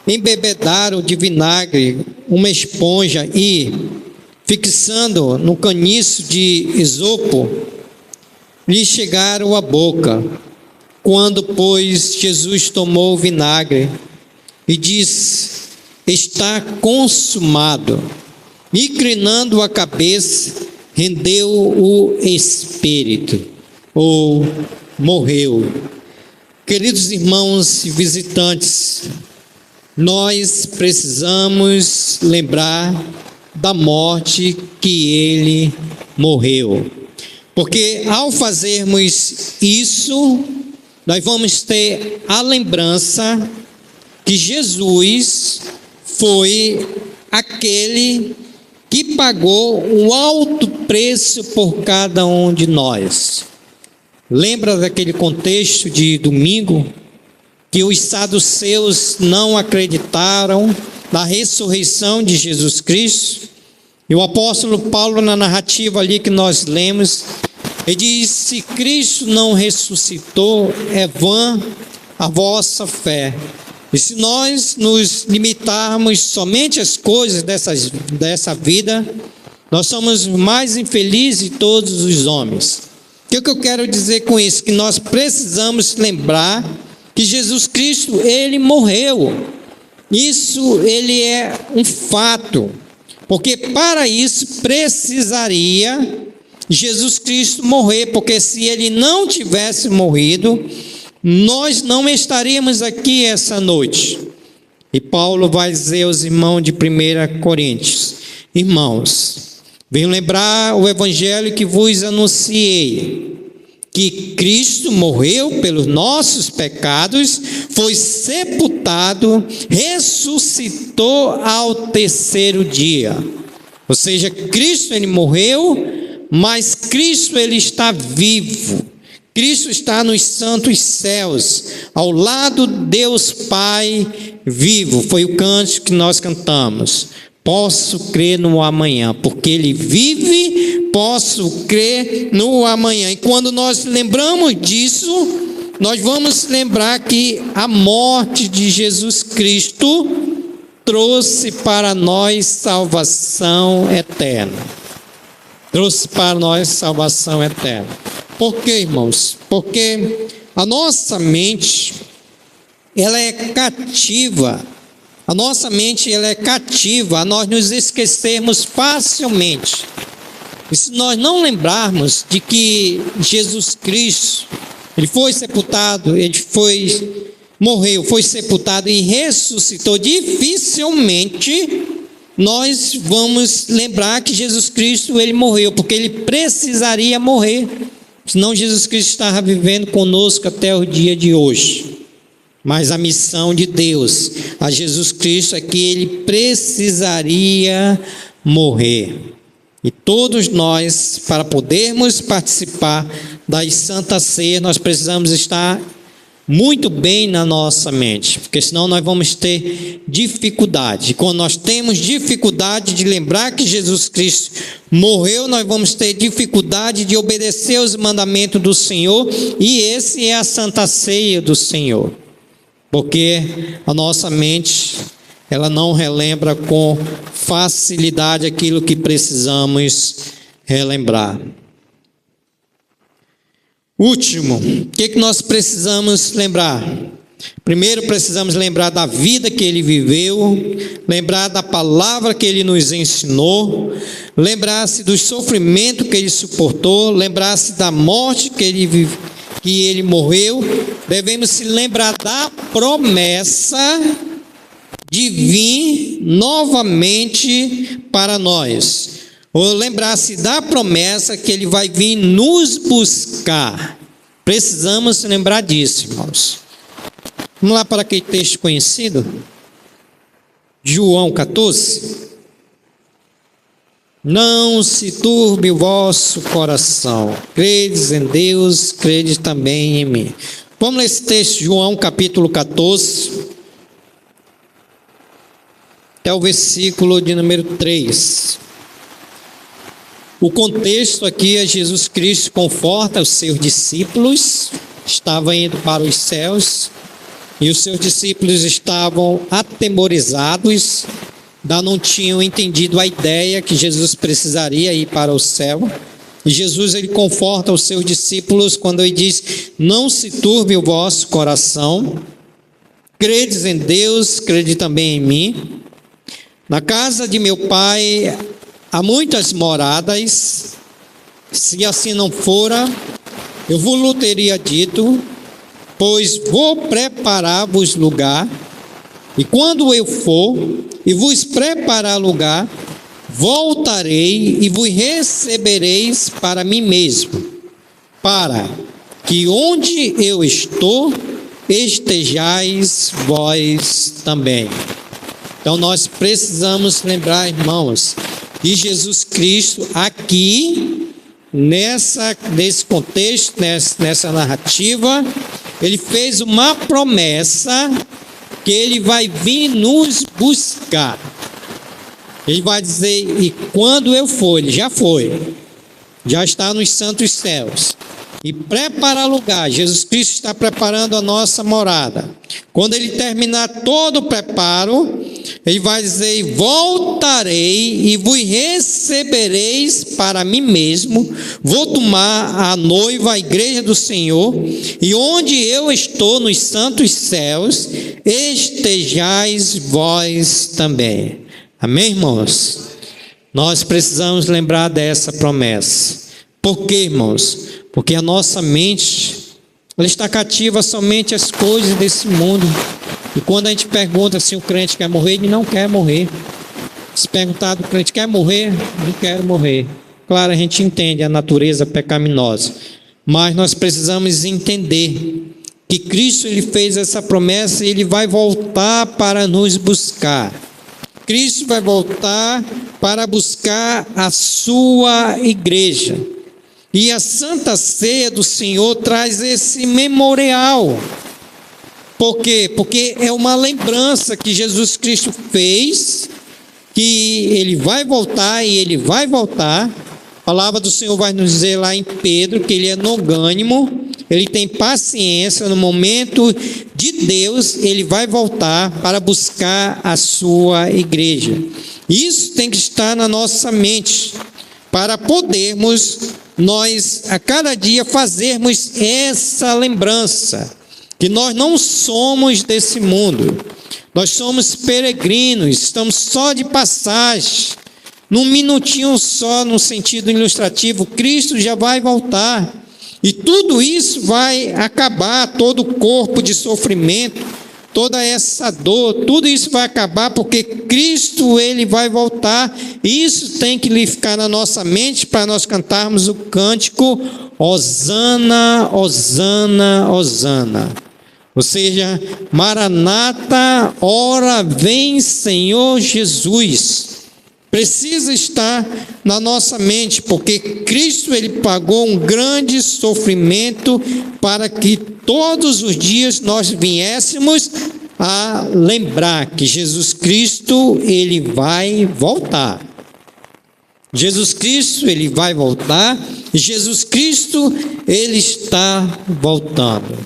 Speaker 5: Embebedaram de vinagre uma esponja e, fixando no caniço de esopo, lhe chegaram à boca. Quando, pois, Jesus tomou o vinagre e disse: está consumado, inclinando a cabeça, rendeu o espírito, ou morreu. Queridos irmãos e visitantes, nós precisamos lembrar da morte que ele morreu. Porque ao fazermos isso, nós vamos ter a lembrança que Jesus foi aquele que pagou um alto preço por cada um de nós. Lembra daquele contexto de domingo, que os saduceus não acreditaram na ressurreição de Jesus Cristo? E o apóstolo Paulo, na narrativa ali que nós lemos, ele diz: se Cristo não ressuscitou, é vã a vossa fé. E se nós nos limitarmos somente às coisas dessa vida, nós somos mais infelizes de todos os homens. O que eu quero dizer com isso? Que nós precisamos lembrar que Jesus Cristo, ele morreu. Isso, ele é um fato. Porque para isso precisaria Jesus Cristo morrer. Porque se ele não tivesse morrido, nós não estaríamos aqui essa noite. E Paulo vai dizer aos irmãos de 1 Coríntios: irmãos, venho lembrar o evangelho que vos anunciei, que Cristo morreu pelos nossos pecados, foi sepultado, ressuscitou ao terceiro dia. Ou seja, Cristo ele morreu, mas Cristo ele está vivo. Cristo está nos santos céus, ao lado de Deus Pai vivo. Foi o cântico que nós cantamos. Posso crer no amanhã, porque ele vive, posso crer no amanhã. E quando nós lembramos disso, nós vamos lembrar que a morte de Jesus Cristo trouxe para nós salvação eterna. Trouxe para nós salvação eterna. Por quê, irmãos? Porque a nossa mente, ela é cativa. A nossa mente, ela é cativa a nós nos esquecermos facilmente. E se nós não lembrarmos de que Jesus Cristo, ele foi sepultado, ele morreu, foi sepultado e ressuscitou, dificilmente nós vamos lembrar que Jesus Cristo, ele morreu, porque ele precisaria morrer. Senão Jesus Cristo estava vivendo conosco até o dia de hoje. Mas a missão de Deus a Jesus Cristo é que ele precisaria morrer. E todos nós, para podermos participar das Santas Ceias, nós precisamos estar muito bem na nossa mente, porque senão nós vamos ter dificuldade. E quando nós temos dificuldade de lembrar que Jesus Cristo morreu, nós vamos ter dificuldade de obedecer os mandamentos do Senhor, e esse é a Santa Ceia do Senhor. porque a nossa mente, ela não relembra com facilidade aquilo que precisamos relembrar. Último, o que nós precisamos lembrar? Primeiro, precisamos lembrar da vida que ele viveu, lembrar da palavra que ele nos ensinou, lembrar-se do sofrimento que ele suportou, lembrar-se da morte que ele morreu. Devemos se lembrar da promessa de vir novamente para nós, ou lembrar-se da promessa que ele vai vir nos buscar. Precisamos lembrar disso, irmãos. Vamos lá para aquele texto conhecido, João 14. Não se turbe o vosso coração, credes em Deus, credes também em mim. Vamos ler esse texto, João capítulo 14, até o versículo de número 3. O contexto aqui é Jesus Cristo conforta os seus discípulos, estava indo para os céus, e os seus discípulos estavam atemorizados, ainda não tinham entendido a ideia que Jesus precisaria ir para o céu. E Jesus, ele conforta os seus discípulos quando ele diz: não se turbe o vosso coração, credes em Deus, crede também em mim. Na casa de meu Pai há muitas moradas, se assim não fora, eu vos teria dito, pois vou preparar-vos lugar, e quando eu for e vos preparar lugar, voltarei e vos recebereis para mim mesmo, para que onde eu estou, estejais vós também. Então nós precisamos lembrar, irmãos, que Jesus Cristo aqui, nesse contexto, nessa narrativa, ele fez uma promessa que ele vai vir nos buscar. Ele vai dizer, e quando eu for, ele já foi, já está nos santos céus, e preparar lugar. Jesus Cristo está preparando a nossa morada. Quando ele terminar todo o preparo, ele vai dizer: voltarei e vos recebereis para mim mesmo. Vou tomar a noiva, a igreja do Senhor, e onde eu estou nos santos céus, estejais vós também. Amém, irmãos? Nós precisamos lembrar dessa promessa. Por quê, irmãos? Porque a nossa mente, ela está cativa somente às coisas desse mundo. E quando a gente pergunta se o crente quer morrer, ele não quer morrer. Se perguntar do crente quer morrer, não quer morrer. Claro, a gente entende a natureza pecaminosa, mas nós precisamos entender que Cristo, ele fez essa promessa e ele vai voltar para nos buscar. Cristo vai voltar para buscar a sua igreja. E a Santa Ceia do Senhor traz esse memorial. Por quê? Porque é uma lembrança que Jesus Cristo fez, que ele vai voltar e ele vai voltar. A palavra do Senhor vai nos dizer lá em Pedro que ele é longânimo, ele tem paciência. No momento de Deus, ele vai voltar para buscar a sua igreja. Isso tem que estar na nossa mente, para podermos nós a cada dia fazermos essa lembrança, que nós não somos desse mundo, nós somos peregrinos, estamos só de passagem, num minutinho só, no sentido ilustrativo. Cristo já vai voltar, e tudo isso vai acabar, todo o corpo de sofrimento, toda essa dor, tudo isso vai acabar, porque Cristo, ele vai voltar. E isso tem que ficar na nossa mente para nós cantarmos o cântico Hosana, Hosana, Hosana. Ou seja, Maranata, ora vem Senhor Jesus. Precisa estar na nossa mente, porque Cristo, ele pagou um grande sofrimento para que todos os dias nós viéssemos a lembrar que Jesus Cristo, ele vai voltar. Jesus Cristo, ele vai voltar, e Jesus Cristo, ele está voltando.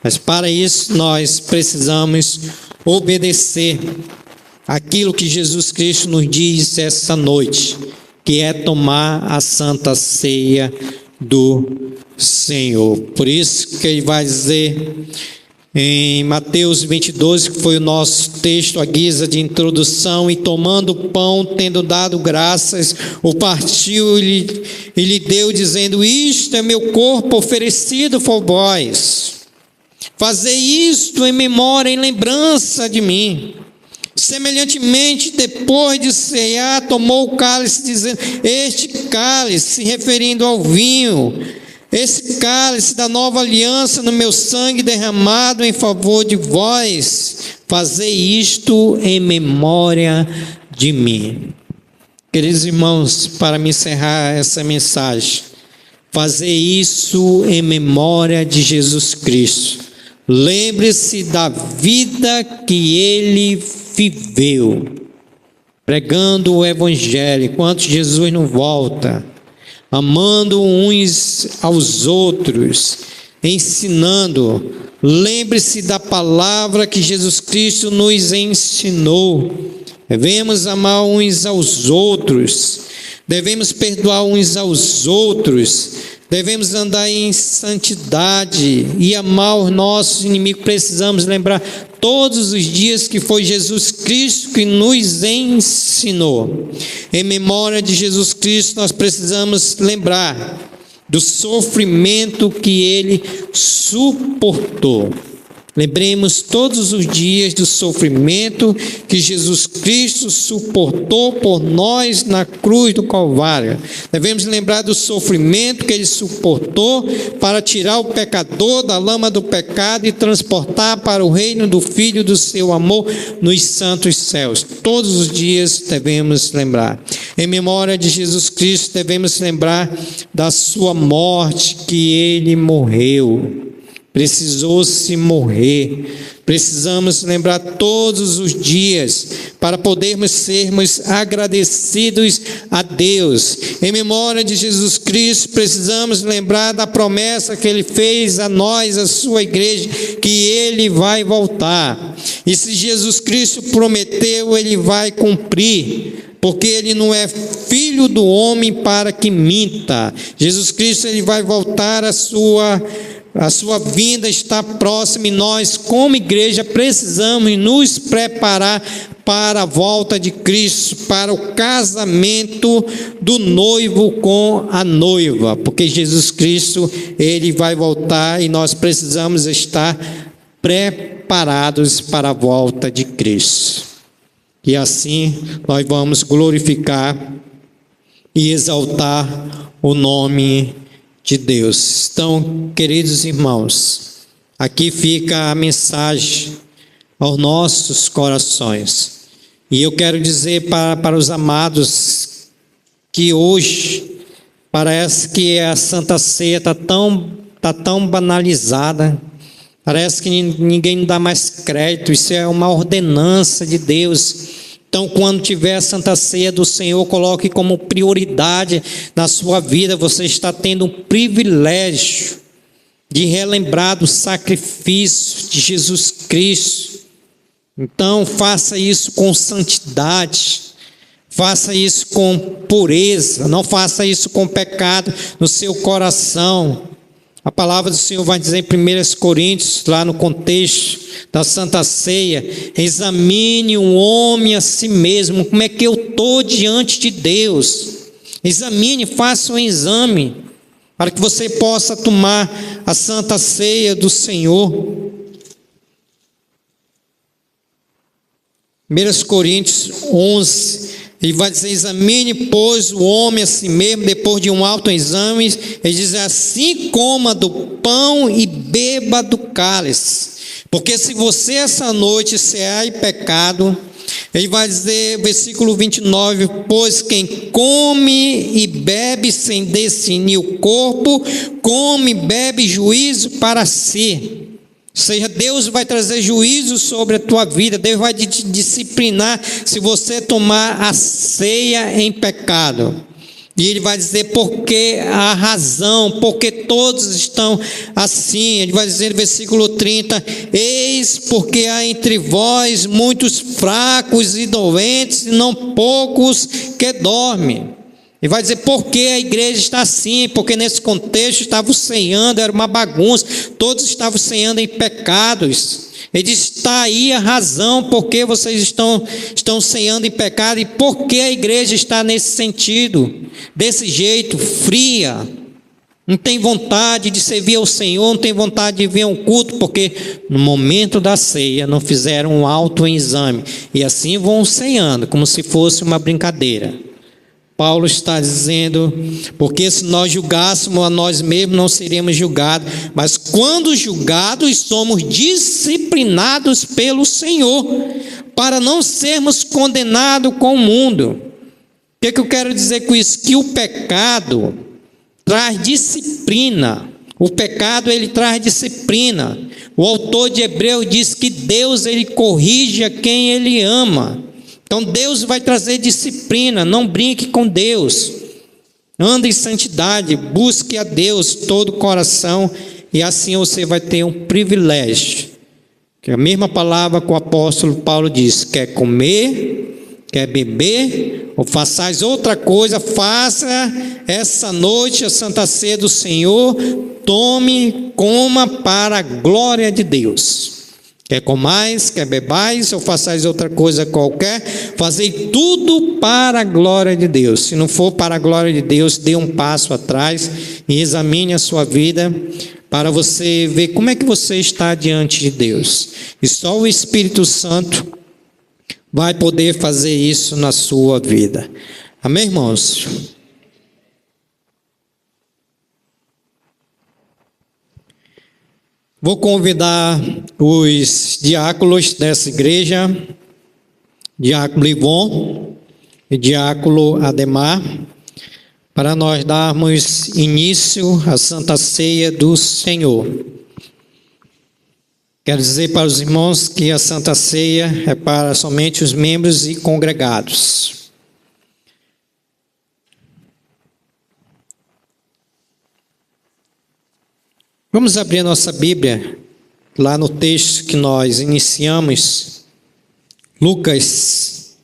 Speaker 5: Mas para isso nós precisamos obedecer aquilo que Jesus Cristo nos diz essa noite, que é tomar a Santa Ceia do Senhor. Por isso que ele vai dizer em Mateus 22, que foi o nosso texto, a guisa de introdução: e tomando o pão, tendo dado graças, o partiu e lhe deu, dizendo: isto é meu corpo oferecido por vós. Fazei isto em memória, em lembrança de mim. Semelhantemente, depois de cear, tomou o cálice, dizendo: este cálice, se referindo ao vinho, esse cálice da nova aliança no meu sangue derramado em favor de vós, fazei isto em memória de mim. Queridos irmãos, para me encerrar essa mensagem, fazei isso em memória de Jesus Cristo. Lembre-se da vida que ele viveu, pregando o Evangelho, enquanto Jesus não volta, amando uns aos outros, ensinando. Lembre-se da palavra que Jesus Cristo nos ensinou. Devemos amar uns aos outros, devemos perdoar uns aos outros, devemos andar em santidade e amar os nossos inimigos. Precisamos lembrar todos os dias que foi Jesus Cristo que nos ensinou. Em memória de Jesus Cristo, nós precisamos lembrar do sofrimento que ele suportou. Lembremos todos os dias do sofrimento que Jesus Cristo suportou por nós na cruz do Calvário. Devemos lembrar do sofrimento que ele suportou para tirar o pecador da lama do pecado e transportar para o reino do Filho do seu amor nos santos céus. Todos os dias devemos lembrar. Em memória de Jesus Cristo, devemos lembrar da sua morte, que ele morreu. Precisou-se morrer. Precisamos lembrar todos os dias para podermos sermos agradecidos a Deus. Em memória de Jesus Cristo, precisamos lembrar da promessa que ele fez a nós, a sua igreja, que ele vai voltar. E se Jesus Cristo prometeu, ele vai cumprir, porque ele não é filho do homem para que minta. Jesus Cristo, ele vai voltar, a sua vinda está próxima, e nós, como igreja, precisamos nos preparar para a volta de Cristo, para o casamento do noivo com a noiva, porque Jesus Cristo, ele vai voltar e nós precisamos estar preparados para a volta de Cristo. E assim nós vamos glorificar e exaltar o nome de Deus. Então, queridos irmãos, aqui fica a mensagem aos nossos corações. E eu quero dizer para os amados que hoje parece que a Santa Ceia está tão banalizada, parece que ninguém dá mais crédito. Isso é uma ordenança de Deus. Então, quando tiver a Santa Ceia do Senhor, coloque como prioridade na sua vida. Você está tendo um privilégio de relembrar do sacrifício de Jesus Cristo. Então, faça isso com santidade, faça isso com pureza, não faça isso com pecado no seu coração. A palavra do Senhor vai dizer em 1 Coríntios, lá no contexto da Santa Ceia: examine um homem a si mesmo, como é que eu estou diante de Deus. Examine, faça um exame, para que você possa tomar a Santa Ceia do Senhor. 1 Coríntios 11, ele vai dizer: examine, pois, o homem a si mesmo, depois de um autoexame. Ele diz: assim coma do pão e beba do cálice. Porque se você essa noite cear em pecado, ele vai dizer, versículo 29, pois quem come e bebe sem discernir o corpo, come e bebe juízo para si. Ou seja, Deus vai trazer juízo sobre a tua vida, Deus vai te disciplinar se você tomar a ceia em pecado. E ele vai dizer porque a razão, porque todos estão assim. Ele vai dizer no versículo 30, eis porque há entre vós muitos fracos e doentes, e não poucos que dormem. Ele vai dizer porque a igreja está assim, porque nesse contexto estavam ceando, era uma bagunça, todos estavam ceando em pecados. Ele diz, está aí a razão porque vocês estão ceando em pecado e porque a igreja está nesse sentido, desse jeito, fria, não tem vontade de servir ao Senhor, não tem vontade de vir a um culto, porque no momento da ceia não fizeram um autoexame, e assim vão ceando, como se fosse uma brincadeira. Paulo está dizendo, porque se nós julgássemos a nós mesmos, não seríamos julgados, mas quando julgados, somos disciplinados pelo Senhor, para não sermos condenados com o mundo. O que eu quero dizer com isso? Que o pecado traz disciplina. O pecado, ele traz disciplina. O autor de Hebreus diz que Deus, ele corrige a quem ele ama. Então Deus vai trazer disciplina, não brinque com Deus, ande em santidade, busque a Deus todo o coração, e assim você vai ter um privilégio, que é a mesma palavra que o apóstolo Paulo diz, quer comer, quer beber, ou façais outra coisa, faça essa noite a Santa Ceia do Senhor, tome, coma para a glória de Deus. Quer comais, quer bebais, ou façais outra coisa qualquer, fazei tudo para a glória de Deus. Se não for para a glória de Deus, dê um passo atrás e examine a sua vida para você ver como é que você está diante de Deus. E só o Espírito Santo vai poder fazer isso na sua vida. Amém, irmãos? Vou convidar os diáconos dessa igreja, diácono Ivon e diácono Ademar, para nós darmos início à Santa Ceia do Senhor. Quero dizer para os irmãos que a Santa Ceia é para somente os membros e congregados. Vamos abrir a nossa Bíblia, lá no texto que nós iniciamos, Lucas,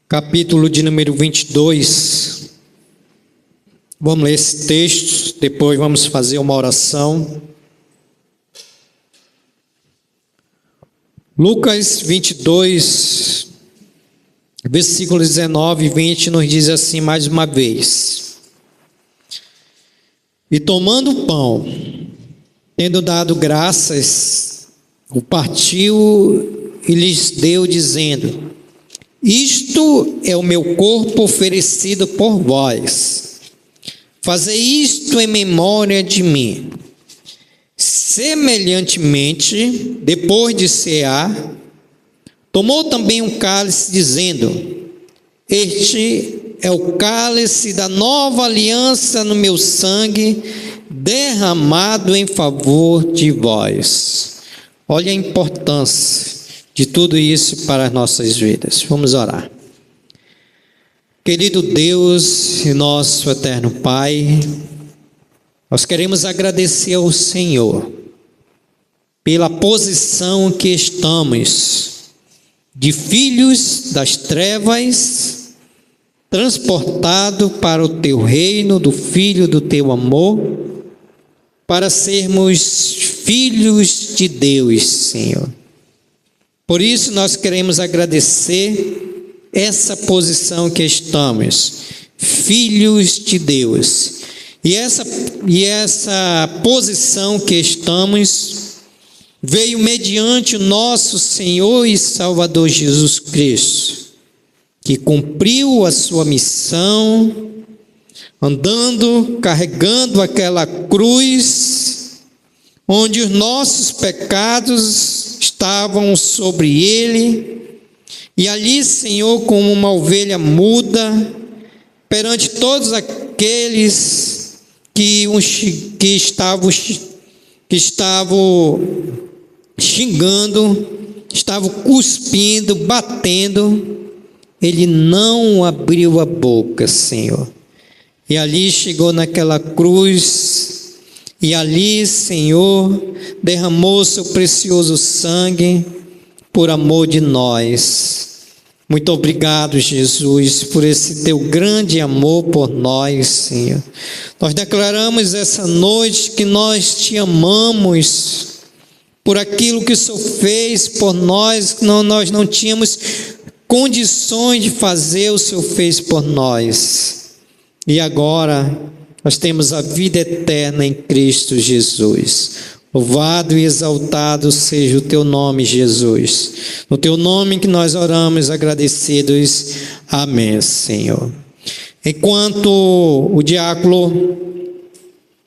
Speaker 5: capítulo de número 22. Vamos ler esse texto, depois vamos fazer uma oração. Lucas 22, versículos 19 e 20, nos diz assim mais uma vez. E tomando o pão, tendo dado graças, o partiu e lhes deu, dizendo, isto é o meu corpo oferecido por vós. Fazei isto em memória de mim. Semelhantemente, depois de cear, tomou também um cálice, dizendo, este é o cálice da nova aliança no meu sangue, derramado em favor de vós. Olha a importância de tudo isso para as nossas vidas. Vamos orar. Querido Deus e nosso eterno Pai, nós queremos agradecer ao Senhor pela posição que estamos, de filhos das trevas, transportado para o teu reino, do Filho do teu amor, para sermos filhos de Deus, Senhor. Por isso nós queremos agradecer essa posição que estamos, filhos de Deus. E essa posição que estamos veio mediante o nosso Senhor e Salvador Jesus Cristo, que cumpriu a sua missão, andando, carregando aquela cruz, onde os nossos pecados estavam sobre ele, e ali, Senhor, como uma ovelha muda, perante todos aqueles que estavam xingando, estavam cuspindo, batendo, ele não abriu a boca, Senhor. E ali chegou naquela cruz, e ali, Senhor, derramou seu precioso sangue por amor de nós. Muito obrigado, Jesus, por esse teu grande amor por nós, Senhor. Nós declaramos essa noite que nós te amamos por aquilo que o Senhor fez por nós, que nós não tínhamos condições de fazer, o Senhor fez por nós. E agora nós temos a vida eterna em Cristo Jesus. Louvado e exaltado seja o teu nome, Jesus. No teu nome que nós oramos agradecidos. Amém, Senhor. Enquanto o diácono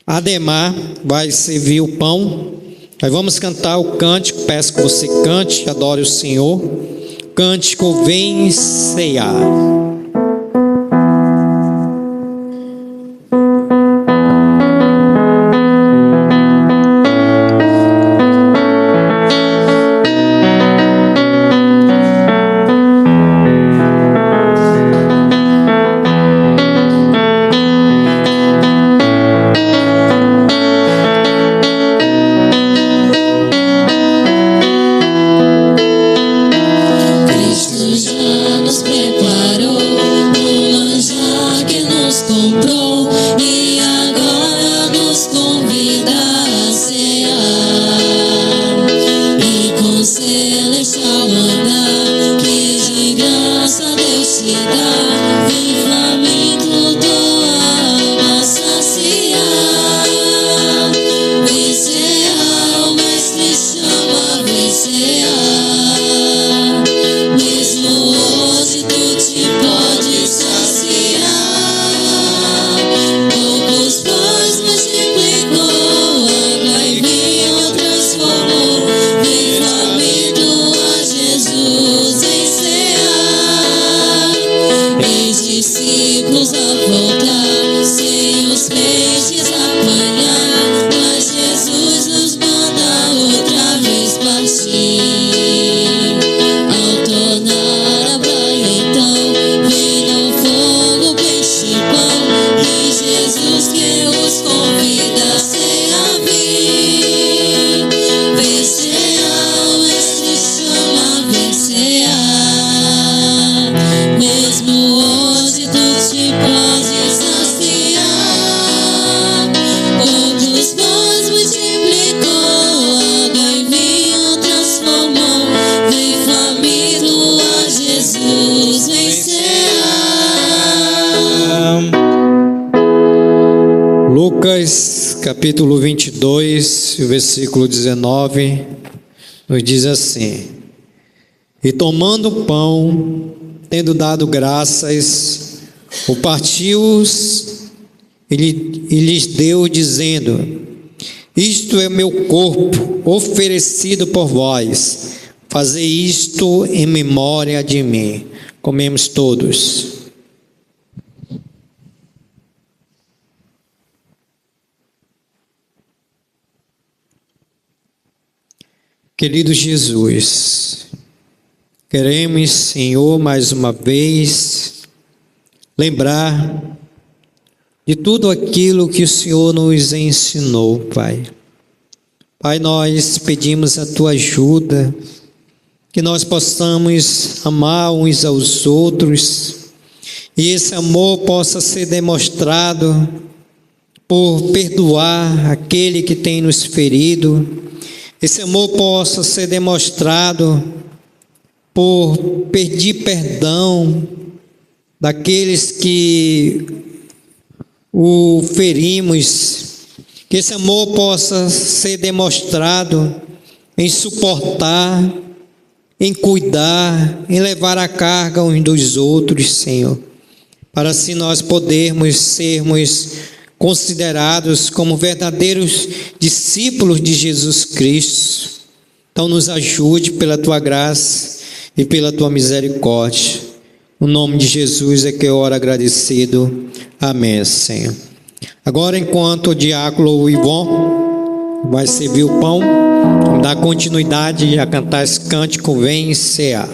Speaker 5: Ademar vai servir o pão, nós vamos cantar o cântico. Peço que você cante, adore o Senhor. Cântico Vem Cear. Lucas capítulo 22, versículo 19, nos diz assim: E tomando o pão, tendo dado graças, o partiu-os e lhes deu, dizendo: Isto é meu corpo, oferecido por vós, fazei isto em memória de mim. Comemos todos. Querido Jesus, queremos, Senhor, mais uma vez, lembrar de tudo aquilo que o Senhor nos ensinou, Pai. Pai, nós pedimos a Tua ajuda, que nós possamos amar uns aos outros, e esse amor possa ser demonstrado por perdoar aquele que tem nos ferido. Esse amor possa ser demonstrado por pedir perdão daqueles que o ferimos. Que esse amor possa ser demonstrado em suportar, em cuidar, em levar a carga uns dos outros, Senhor. Para assim nós podermos sermos considerados como verdadeiros discípulos de Jesus Cristo. Então nos ajude pela Tua graça e pela Tua misericórdia. No nome de Jesus é que eu oro agradecido. Amém, Senhor. Agora, enquanto o diácono Ivon vai servir o pão, vamos dar continuidade a cantar esse cântico Vem Cear.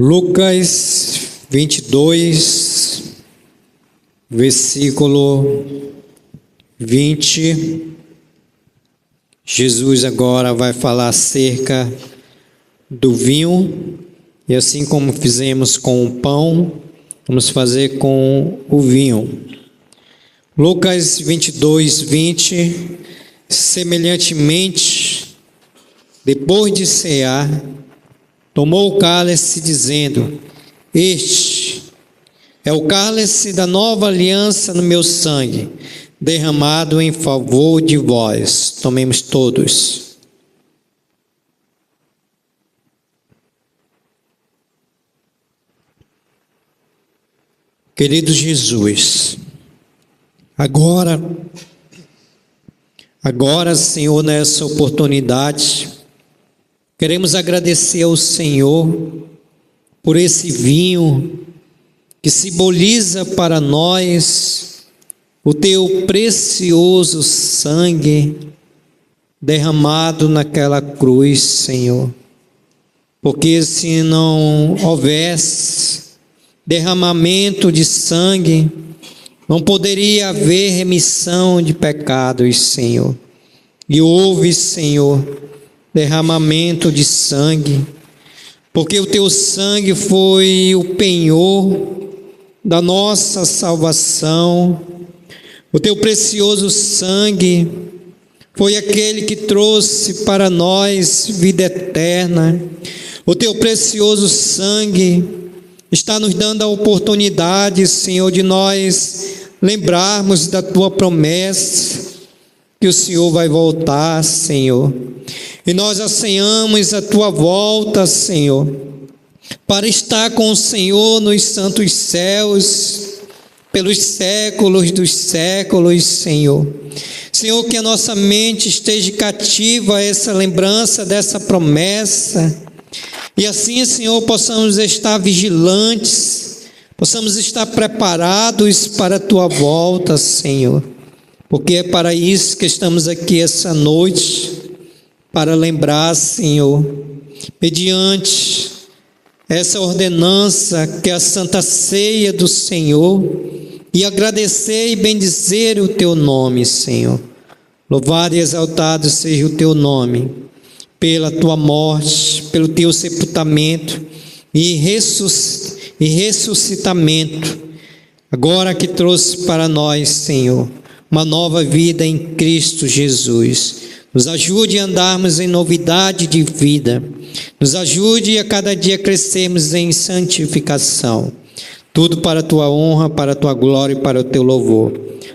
Speaker 5: Lucas 22, versículo 20. Jesus agora vai falar acerca do vinho, e assim como fizemos com o pão, vamos fazer com o vinho. Lucas 22, 20. Semelhantemente, depois de cear, tomou o cálice, dizendo: Este é o cálice da nova aliança no meu sangue, derramado em favor de vós. Tomemos todos. Querido Jesus, agora, Senhor, nessa oportunidade, queremos agradecer ao Senhor por esse vinho que simboliza para nós o teu precioso sangue derramado naquela cruz, Senhor. Porque se não houvesse derramamento de sangue, não poderia haver remissão de pecados, Senhor. E houve, Senhor, derramamento de sangue, porque o teu sangue foi o penhor da nossa salvação. O teu precioso sangue foi aquele que trouxe para nós vida eterna. O teu precioso sangue está nos dando a oportunidade, Senhor, de nós lembrarmos da tua promessa, que o Senhor vai voltar, Senhor. E nós ansiamos a tua volta, Senhor, para estar com o Senhor nos santos céus, pelos séculos dos séculos, Senhor. Senhor, que a nossa mente esteja cativa a essa lembrança dessa promessa, e assim, Senhor, possamos estar vigilantes, possamos estar preparados para a tua volta, Senhor, porque é para isso que estamos aqui essa noite, para lembrar, Senhor, mediante essa ordenança que é a Santa Ceia do Senhor, e agradecer e bendizer o teu nome, Senhor. Louvado e exaltado seja o teu nome, pela tua morte, pelo teu sepultamento e ressuscitamento, agora que trouxe para nós, Senhor, uma nova vida em Cristo Jesus. Nos ajude a andarmos em novidade de vida, nos ajude a cada dia crescermos em santificação, tudo para a tua honra, para a tua glória e para o teu louvor.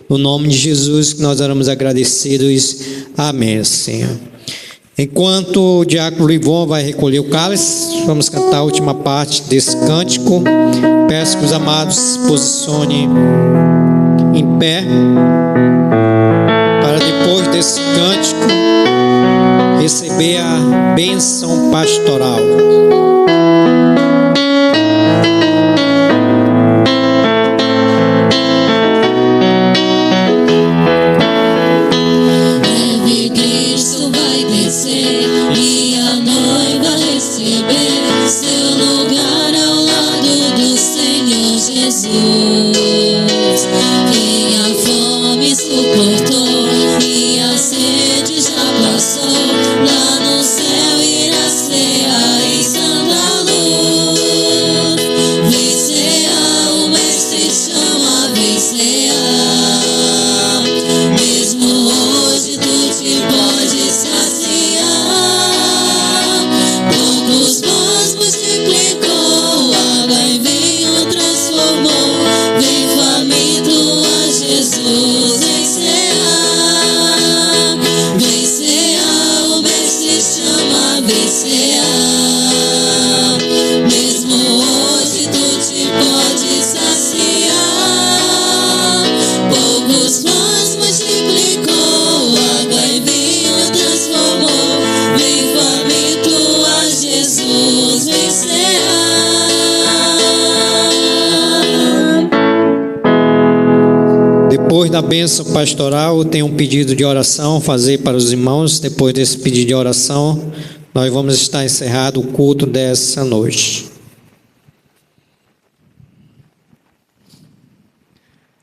Speaker 5: No nome de Jesus que nós oramos agradecidos. Amém, Senhor. Enquanto o diácono Livon vai recolher o cálice, vamos cantar a última parte desse cântico. Peço que os amados se posicionem em pé, para depois desse cântico receber a bênção pastoral. Depois da bênção pastoral, tem um pedido de oração fazer para os irmãos. Depois desse pedido de oração, nós vamos estar encerrado o culto dessa noite.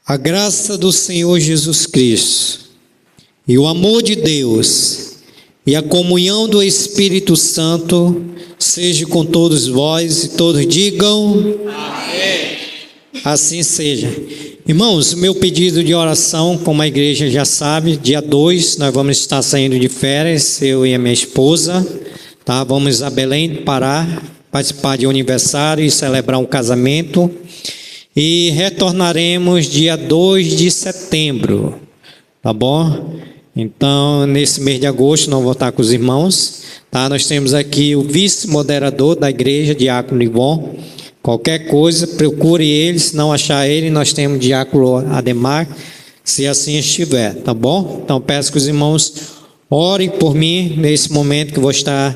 Speaker 5: A graça do Senhor Jesus Cristo e o amor de Deus e a comunhão do Espírito Santo seja com todos vós e todos digam amém. Assim seja. Irmãos, meu pedido de oração, como a igreja já sabe, dia 2 nós vamos estar saindo de férias, eu e a minha esposa, tá? Vamos a Belém do Pará, participar de um aniversário e celebrar um casamento, e retornaremos dia 2 de setembro, tá bom? Então, nesse mês de agosto, nós vamos estar com os irmãos, tá? Nós temos aqui o vice-moderador da igreja, Diácono Ivon. Qualquer coisa, procure ele, se não achar ele, nós temos o Diácono Ademar, se assim estiver, tá bom? Então, peço que os irmãos orem por mim nesse momento que eu vou estar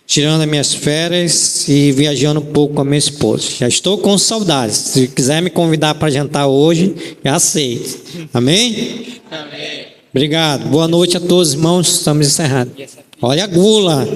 Speaker 5: tirando as minhas férias e viajando um pouco com a minha esposa. Já estou com saudades. Se quiser me convidar para jantar hoje, já aceito. Amém? Amém. Obrigado. Boa noite a todos, irmãos. Estamos encerrando. Olha a gula.